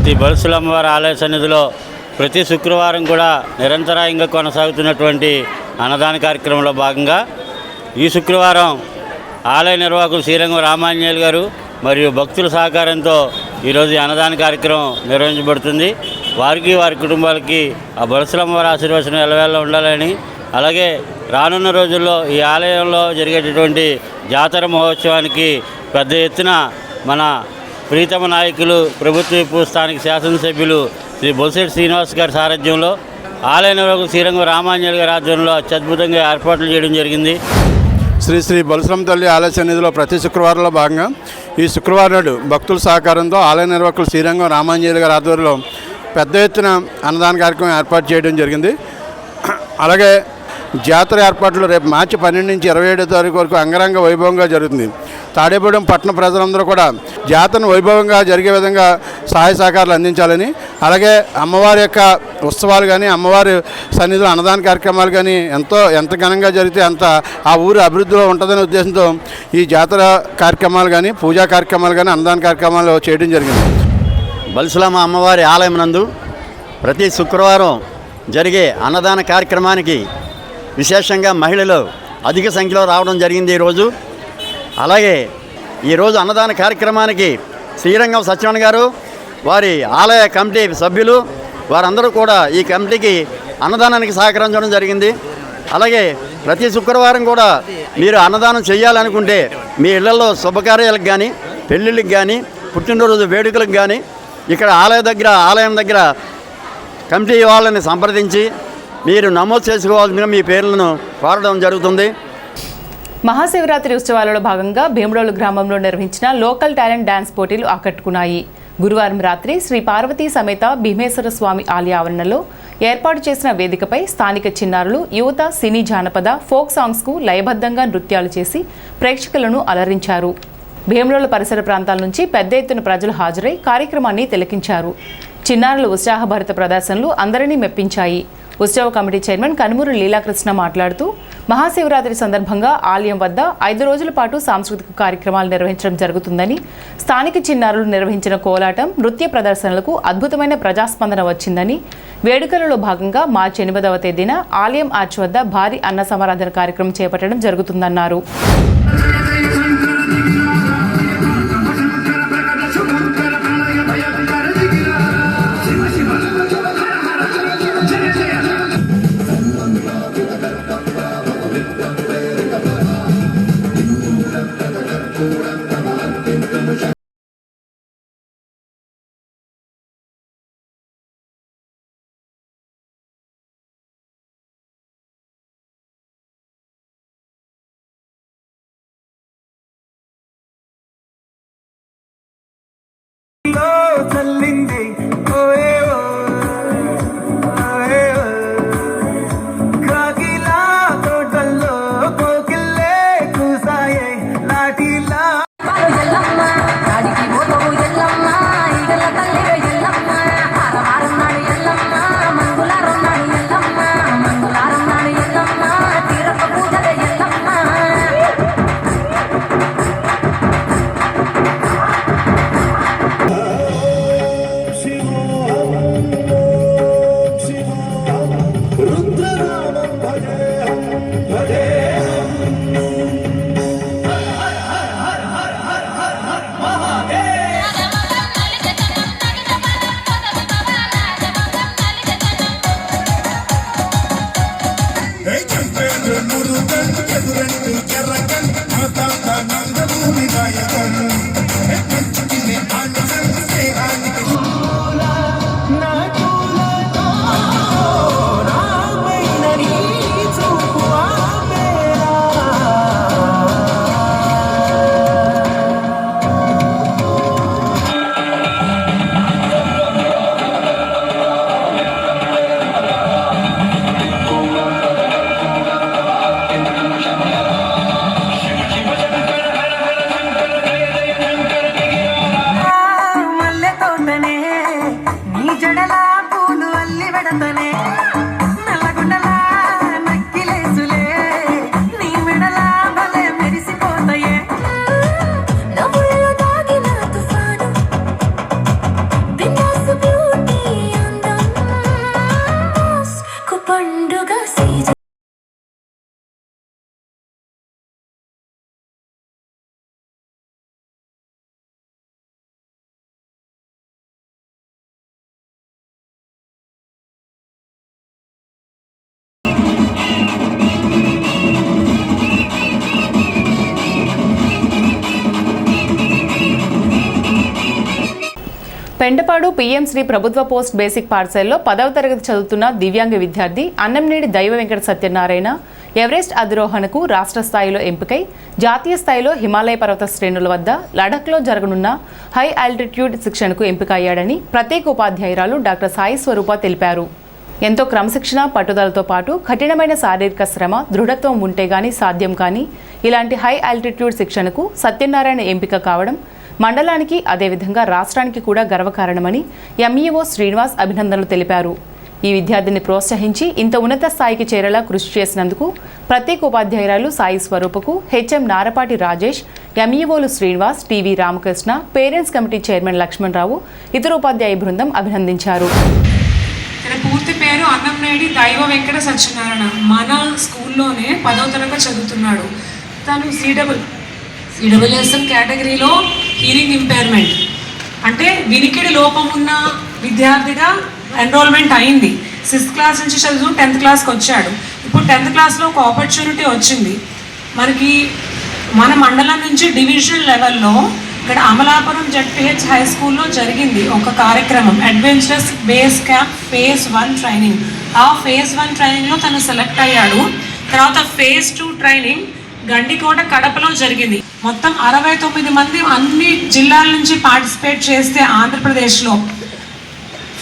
శ్రీ బలుసులమ్మవారి ఆలయ సన్నిధిలో ప్రతి శుక్రవారం కూడా నిరంతరాయంగా కొనసాగుతున్నటువంటి అన్నదాన కార్యక్రమంలో భాగంగా ఈ శుక్రవారం ఆలయ నిర్వాహకులు శ్రీరంగం రామాంజనేయులు గారు మరియు భక్తుల సహకారంతో ఈరోజు అన్నదాన కార్యక్రమం నిర్వహించబడుతుంది. వారికి వారి కుటుంబాలకి ఆ బలుసులమ్మవారి ఆశీర్వచనం ఎల్లవేళ ఉండాలని, అలాగే రానున్న రోజుల్లో ఈ ఆలయంలో జరిగేటటువంటి జాతర మహోత్సవానికి పెద్ద ఎత్తున మన ప్రీతమ నాయకులు ప్రభుత్వ స్థానిక శాసనసభ్యులు శ్రీ బొలిశెట్టి శ్రీనివాస్ గారి సారథ్యంలో ఆలయ నిర్వాహకులు శ్రీరంగం రామాంజనేయులు గారి ఆధ్వర్యంలో అత్యద్భుతంగా ఏర్పాట్లు చేయడం జరిగింది. శ్రీ శ్రీ బలుసులమ్మ తల్లి ఆలయ సన్నిధిలో ప్రతి శుక్రవారంలో భాగంగా ఈ శుక్రవారం నాడు భక్తుల సహకారంతో ఆలయ నిర్వాహకులు శ్రీరంగం రామాంజనేయులు గారి ఆధ్వర్యంలో పెద్ద ఎత్తున అన్నదాన కార్యక్రమం ఏర్పాటు చేయడం జరిగింది. అలాగే జాతర ఏర్పాట్లు రేపు మార్చి 12 నుంచి 27 తారీఖు వరకు అంగరంగ వైభవంగా జరుగుతుంది. తాడేపూడెం పట్టణ ప్రజలందరూ కూడా జాతరను వైభవంగా జరిగే విధంగా సహాయ సహకారాలు అందించాలని, అలాగే అమ్మవారి యొక్క ఉత్సవాలు కానీ అమ్మవారి సన్నిధిలో అన్నదాన కార్యక్రమాలు కానీ ఎంత ఘనంగా జరిగితే అంత ఆ ఊరు అభివృద్ధిలో ఉంటుందనే ఉద్దేశంతో ఈ జాతర కార్యక్రమాలు కానీ పూజా కార్యక్రమాలు కానీ అన్నదాన కార్యక్రమాలు చేయడం జరిగింది. బల్సులమ్మ అమ్మవారి ఆలయం నందు ప్రతి శుక్రవారం జరిగే అన్నదాన కార్యక్రమానికి విశేషంగా మహిళలు అధిక సంఖ్యలో రావడం జరిగింది ఈరోజు. అలాగే ఈరోజు అన్నదాన కార్యక్రమానికి శ్రీరంగం సత్యనారాయణ గారు వారి ఆలయ కమిటీ సభ్యులు వారందరూ కూడా ఈ కమిటీకి అన్నదానానికి సహకరించడం జరిగింది. అలాగే ప్రతి శుక్రవారం కూడా మీరు అన్నదానం చేయాలనుకుంటే మీ ఇళ్లలో శుభకార్యాలకు కానీ పెళ్ళిళ్ళకి కానీ పుట్టినరోజు వేడుకలకు కానీ ఇక్కడ ఆలయం దగ్గర కమిటీ వాళ్ళని సంప్రదించి మీరు నమోదు చేసుకోవాల్సిందిగా మీ పేర్లను కోరడం జరుగుతుంది. మహాశివరాత్రి ఉత్సవాలలో భాగంగా భీమడోలు గ్రామంలో నిర్వహించిన లోకల్ టాలెంట్ డ్యాన్స్ పోటీలు ఆకట్టుకున్నాయి. గురువారం రాత్రి శ్రీ పార్వతీ సమేత భీమేశ్వర స్వామి ఆలయ ఆవరణలో ఏర్పాటు చేసిన వేదికపై స్థానిక చిన్నారులు, యువత సినీ, జానపద, ఫోక్ సాంగ్స్కు లయబద్ధంగా నృత్యాలు చేసి ప్రేక్షకులను అలరించారు. భీమడోలు పరిసర ప్రాంతాల నుంచి పెద్ద ఎత్తున ప్రజలు హాజరై కార్యక్రమాన్ని తిలకించారు. చిన్నారుల ఉత్సాహభరిత ప్రదర్శనలు అందరినీ మెప్పించాయి. ఉత్సవ కమిటీ చైర్మన్ కనుమూరు లీలాకృష్ణ మాట్లాడుతూ మహాశివరాత్రి సందర్భంగా ఆలయం వద్ద 5 రోజుల పాటు సాంస్కృతిక కార్యక్రమాలు నిర్వహించడం జరుగుతుందని, స్థానిక చిన్నారులు నిర్వహించిన కోలాటం, నృత్య ప్రదర్శనలకు అద్భుతమైన ప్రజాస్పందన వచ్చిందని, వేడుకలలో భాగంగా మార్చి 8వ తేదీన ఆలయం ఆర్చ్ వద్ద భారీ అన్న సమారాధన కార్యక్రమం చేపట్టడం జరుగుతుందన్నారు. పెంటపాడు పీఎం శ్రీ ప్రభుత్వ పోస్ట్ బేసిక్ పాఠశాలలో 10వ తరగతి చదువుతున్న దివ్యాంగ విద్యార్థి అన్నంనేని దైవ వెంకట సత్యనారాయణ ఎవరెస్ట్ అధిరోహణకు రాష్ట్ర స్థాయిలో ఎంపికై జాతీయ స్థాయిలో హిమాలయ పర్వత శ్రేణుల వద్ద లడఖ్లో జరగనున్న హై ఆల్టిట్యూడ్ శిక్షణకు ఎంపిక అయ్యాడని ప్రత్యేక ఉపాధ్యాయురాలు డాక్టర్ సాయి స్వరూప తెలిపారు. ఎంతో క్రమశిక్షణ పట్టుదలతో పాటు కఠినమైన శారీరక శ్రమ దృఢత్వం ఉంటే గానీ సాధ్యం కానీ ఇలాంటి హై ఆల్టిట్యూడ్ శిక్షణకు సత్యనారాయణ ఎంపిక కావడం మండలానికి అదేవిధంగా రాష్ట్రానికి కూడా గర్వకారణమని ఎంఈఓ శ్రీనివాస్ అభినందనలు తెలిపారు. ఈ విద్యార్థిని ప్రోత్సహించి ఇంత ఉన్నత స్థాయికి చేరేలా కృషి చేసినందుకు ప్రత్యేక ఉపాధ్యాయురాలు సాయి స్వరూపకు హెచ్ఎం నారపాటి రాజేష్, ఎంఈఓలు Srinivas, TV Ramakrishna, parents committee chairman Lakshmanarao, ఇతర ఉపాధ్యాయ బృందం అభినందించారు. తన పూర్తి పేరు అన్నంనేడి దైవ వెంకట సత్యనారాయణ. మన స్కూల్లోనే 10వ తరగతి చదువుతున్నాడు. తను సిడబ్ల్యూఎస్ఎం కేటగిరీలో హీరింగ్ ఇంపైర్మెంట్ అంటే వినికిడి లోపం ఉన్న విద్యార్థిగా ఎన్రోల్మెంట్ అయింది. 6th క్లాస్ నుంచి చదువు 10th క్లాస్కి వచ్చాడు. ఇప్పుడు 10th క్లాస్లో ఒక ఆపర్చునిటీ వచ్చింది మనకి. మన మండలం నుంచి డివిజనల్ లెవెల్లో ఇక్కడ అమలాపురం జెడ్పీహెచ్ హై స్కూల్లో జరిగింది ఒక కార్యక్రమం, adventurous base camp phase 1 training. ఆ phase 1 ట్రైనింగ్లో తను సెలెక్ట్ అయ్యాడు. తర్వాత phase 2 ట్రైనింగ్ గండికోట కడపలో జరిగింది. మొత్తం 69 మంది అన్ని జిల్లాల నుంచి పార్టిసిపేట్ చేస్తే ఆంధ్రప్రదేశ్లో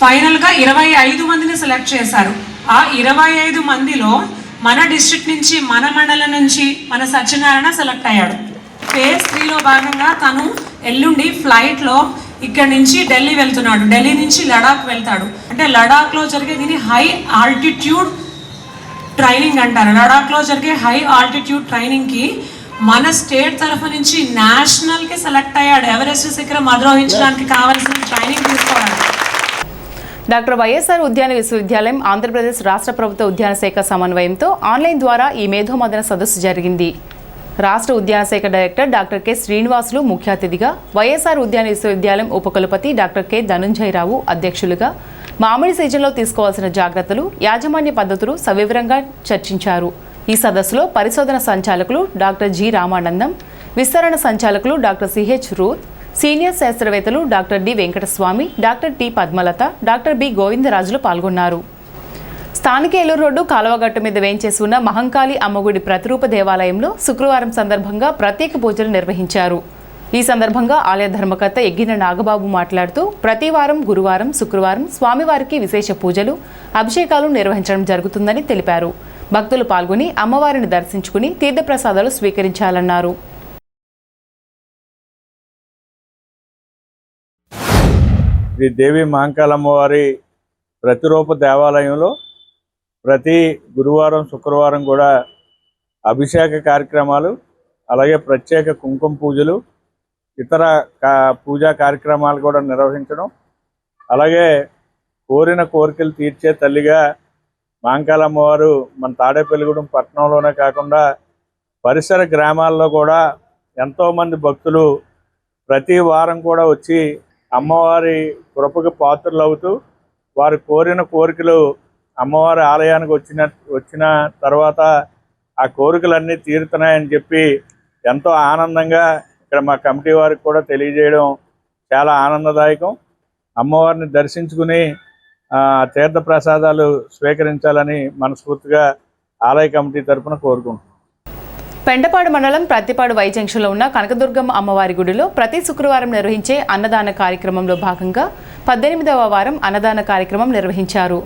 ఫైనల్గా 25 మందిని సెలెక్ట్ చేశారు. ఆ 25 మందిలో మన డిస్ట్రిక్ట్ నుంచి, మన మండలం నుంచి మన సత్యనారాయణ సెలెక్ట్ అయ్యాడు. phase 3లో భాగంగా తను ఎల్లుండి ఫ్లైట్లో ఇక్కడ నుంచి ఢిల్లీ వెళ్తున్నాడు. ఢిల్లీ నుంచి లడాక్ వెళ్తాడు. అంటే లడాక్లో జరిగే దీన్ని హై ఆల్టిట్యూడ్ ట్రైనింగ్ అంటారు. లడాక్లో జరిగే హై ఆల్టిట్యూడ్ ట్రైనింగ్కి మన స్టేట్ తరఫు నుంచి నేషనల్కి సెలెక్ట్ అయ్యాడు. ఎవరెస్ట్ శిఖరం అధిరోహించడానికి కావాల్సిన ట్రైనింగ్ తీసుకోవాలి. డాక్టర్ వైఎస్ఆర్ ఉద్యాన విశ్వవిద్యాలయం ఆంధ్రప్రదేశ్ రాష్ట్ర ప్రభుత్వ ఉద్యాన శాఖ సమన్వయంతో ఆన్లైన్ ద్వారా ఈ మేధోమదన సదస్సు జరిగింది. రాష్ట్ర ఉద్యాన శాఖ డైరెక్టర్ డాక్టర్ కె శ్రీనివాసులు ముఖ్య అతిథిగా, వైఎస్ఆర్ ఉద్యాన విశ్వవిద్యాలయం ఉపకులపతి డాక్టర్ కె ధనుంజయరావు అధ్యక్షులుగా మామిడి సీజన్లో తీసుకోవాల్సిన జాగ్రత్తలు, యాజమాన్య పద్ధతులు సవివరంగా చర్చించారు. ఈ సదస్సులో పరిశోధన సంచాలకులు డాక్టర్ జి రామానందం, విస్తరణ సంచాలకులు డాక్టర్ సిహెచ్ రూత్, సీనియర్ శాస్త్రవేత్తలు doctor D Venkataswamy, doctor T Padmalatha, doctor B Govindarajulu పాల్గొన్నారు. స్థానిక ఏలూరు రోడ్డు కాలువగట్టు మీద వేంచేసి ఉన్న మహంకాళి అమ్మగుడి ప్రతిరూప దేవాలయంలో శుక్రవారం సందర్భంగా ప్రత్యేక పూజలు నిర్వహించారు. ఈ సందర్భంగా ఆలయ ధర్మకర్త ఎగ్గిన నాగబాబు మాట్లాడుతూ ప్రతి వారం గురువారం, శుక్రవారం స్వామివారికి విశేష పూజలు, అభిషేకాలు నిర్వహించడం జరుగుతుందని తెలిపారు. భక్తులు పాల్గొని అమ్మవారిని దర్శించుకుని తీర్థప్రసాదాలు స్వీకరించాలన్నారు. శ్రీ దేవి మహంకాళి అమ్మవారి ప్రతిరూప దేవాలయంలో ప్రతి గురువారం, శుక్రవారం కూడా అభిషేక కార్యక్రమాలు, అలాగే ప్రత్యేక కుంకుమ పూజలు, ఇతర పూజా కార్యక్రమాలు కూడా నిర్వహించడం, అలాగే కోరిన కోరికలు తీర్చే తల్లిగా మహంకాళి అమ్మవారు మన తాడేపల్లిగూడెం పట్టణంలోనే కాకుండా పరిసర గ్రామాల్లో కూడా ఎంతోమంది భక్తులు ప్రతి వారం కూడా వచ్చి అమ్మవారి కృపకు పాత్రలు అవుతూ వారు కోరిన కోరికలు అమ్మవారి ఆలయానికి వచ్చిన తర్వాత ఆ కోరికలన్నీ తీరుతున్నాయని చెప్పి ఎంతో ఆనందంగా ఇక్కడ మా కమిటీ వారికి కూడా తెలియజేయడం చాలా ఆనందదాయకం. అమ్మవారిని దర్శించుకుని తీర్థ ప్రసాదాలు స్వీకరించాలని మనస్ఫూర్తిగా ఆలయ కమిటీ తరఫున కోరుకుంటున్నాం. పెండపాడు మండలం ప్రత్తిపాడు వై జంక్షన్లో ఉన్న కనకదుర్గమ్మ అమ్మవారి గుడిలో ప్రతి శుక్రవారం నిర్వహించే అన్నదాన కార్యక్రమంలో భాగంగా 18వ వారం అన్నదాన కార్యక్రమం నిర్వహించారు.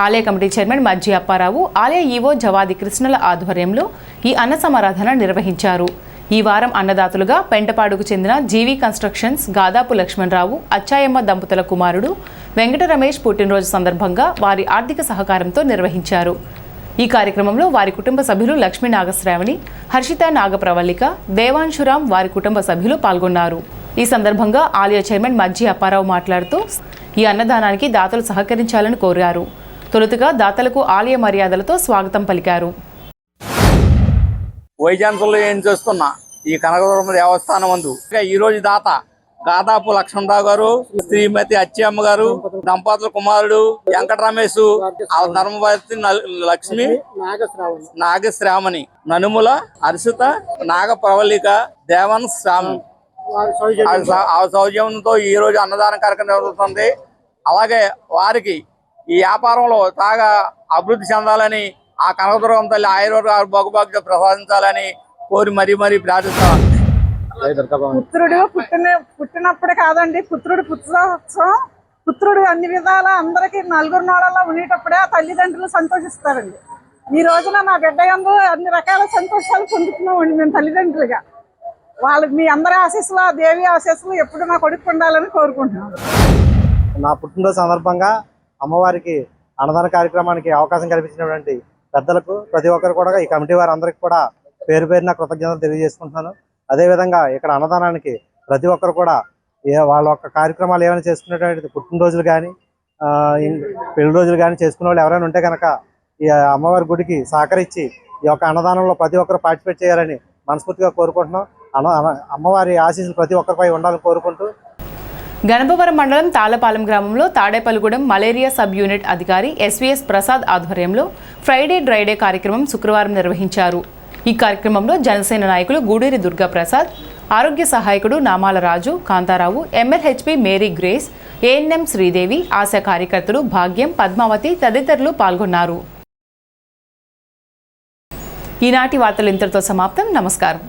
ఆలయ కమిటీ చైర్మన్ మజ్జి అప్పారావు, ఆలయ ఈవో జవాది కృష్ణల ఆధ్వర్యంలో ఈ అన్న సమారాధన నిర్వహించారు. ఈ వారం అన్నదాతలుగా పెంటపాడుకు చెందిన జీవీ కన్స్ట్రక్షన్స్ గాదాపు లక్ష్మణరావు, అచ్చాయమ్మ దంపతుల కుమారుడు వెంకట రమేష్ పుట్టినరోజు సందర్భంగా వారి ఆర్థిక సహకారంతో నిర్వహించారు. ఈ కార్యక్రమంలో వారి కుటుంబ సభ్యులు లక్ష్మీ నాగశ్రావణి, హర్షిత నాగప్రవల్లిక, దేవాంశురాం వారి కుటుంబ సభ్యులు పాల్గొన్నారు. ఈ సందర్భంగా ఆలయ చైర్మన్ మజ్జి అప్పారావు మాట్లాడుతూ ఈ అన్నదానానికి దాతలు సహకరించాలని కోరారు. తొలుతగా దాతలకు ఆలయ మర్యాదలతో స్వాగతం పలికారు. వైజాన్సంలో ఏం చేస్తున్నా ఈ కనకదుర్గమ్మ దేవస్థానం ముందు ఈ రోజు దాత గాదాపు లక్ష్మణరావు గారు, శ్రీమతి అచ్చమ్మ గారు, దంపతుల కుమారుడు వెంకట రమేష్, ధర్మవతి లక్ష్మి నాగశ్రామణి, ననుముల హర్షిత నాగప్రవళిక, దేవన్ శ్రామ్ ఆ సౌజన్యంతో ఈ రోజు అన్నదాన కార్యక్రమం జరుగుతుంది. అలాగే వారికి ఈ వ్యాపారంలో బాగా అభివృద్ధి చెందాలని ఆ కనకదుర్గమ్మ తల్లి ఆయుర్వేద బహుభాగ్య ప్రసాదించాలని కోరి మరీ మరీ ప్రార్థిస్తాం. పుత్రుడు పుట్టినప్పుడు కాదండి, పుత్రుడు పుత్రోత్సవం. పుత్రుడు అన్ని విధాల అందరికీ నలుగురు నోడల్లో ఉండేటప్పుడే ఆ తల్లిదండ్రులు సంతోషిస్తారండి. ఈ రోజున నా బిడ్డ యందు అన్ని రకాల సంతోషాలు పొందుతున్నామండి మేము తల్లిదండ్రులుగా. వాళ్ళకి మీ అందరి ఆశీస్సులు, ఆ దేవి ఆశీస్సులు ఎప్పుడు నా కొడుకు ఉండాలని కోరుకుంటున్నాను. నా పుట్టినరోజు సందర్భంగా అమ్మవారికి అన్నదాన కార్యక్రమానికి అవకాశం కల్పించినటువంటి పెద్దలకు ప్రతి ఒక్కరు కూడా, ఈ కమిటీ వారందరికీ కూడా పేరు పేరున కృతజ్ఞతలు తెలియజేసుకుంటున్నాను. అదేవిధంగా ఇక్కడ అన్నదానానికి ప్రతి ఒక్కరు కూడా వాళ్ళ యొక్క కార్యక్రమాలు ఏమైనా చేసుకునేటువంటి పుట్టినరోజులు కానీ పెళ్లి రోజులు కానీ చేసుకునే వాళ్ళు ఎవరైనా ఉంటే కనుక ఈ అమ్మవారి గుడికి సహకరించి ఈ యొక్క అన్నదానంలో ప్రతి ఒక్కరు పార్టిసిపేట్ చేయాలని మనస్ఫూర్తిగా కోరుకుంటున్నాం. అమ్మవారి ఆశీస్సులు ప్రతి ఒక్కరిపై ఉండాలని కోరుకుంటూ గణపవరం మండలం తాళ్లపాలెం గ్రామంలో తాడేపల్లిగూడెం మలేరియా సబ్ యూనిట్ అధికారి ఎస్వీఎస్ ప్రసాద్ ఆధ్వర్యంలో ఫ్రైడే డ్రైడే కార్యక్రమం శుక్రవారం నిర్వహించారు. ఈ కార్యక్రమంలో జనసేన నాయకులు గూడూరి దుర్గాప్రసాద్, ఆరోగ్య సహాయకుడు Namala Raju, Kantharao, MLHP Mary Grace, ANM Sridevi, ASHA కార్యకర్తలు భాగ్యం, పద్మావతి తదితరులు పాల్గొన్నారు. ఈనాటి వార్తలు ఇంతటితో సమాప్తం. నమస్కారం.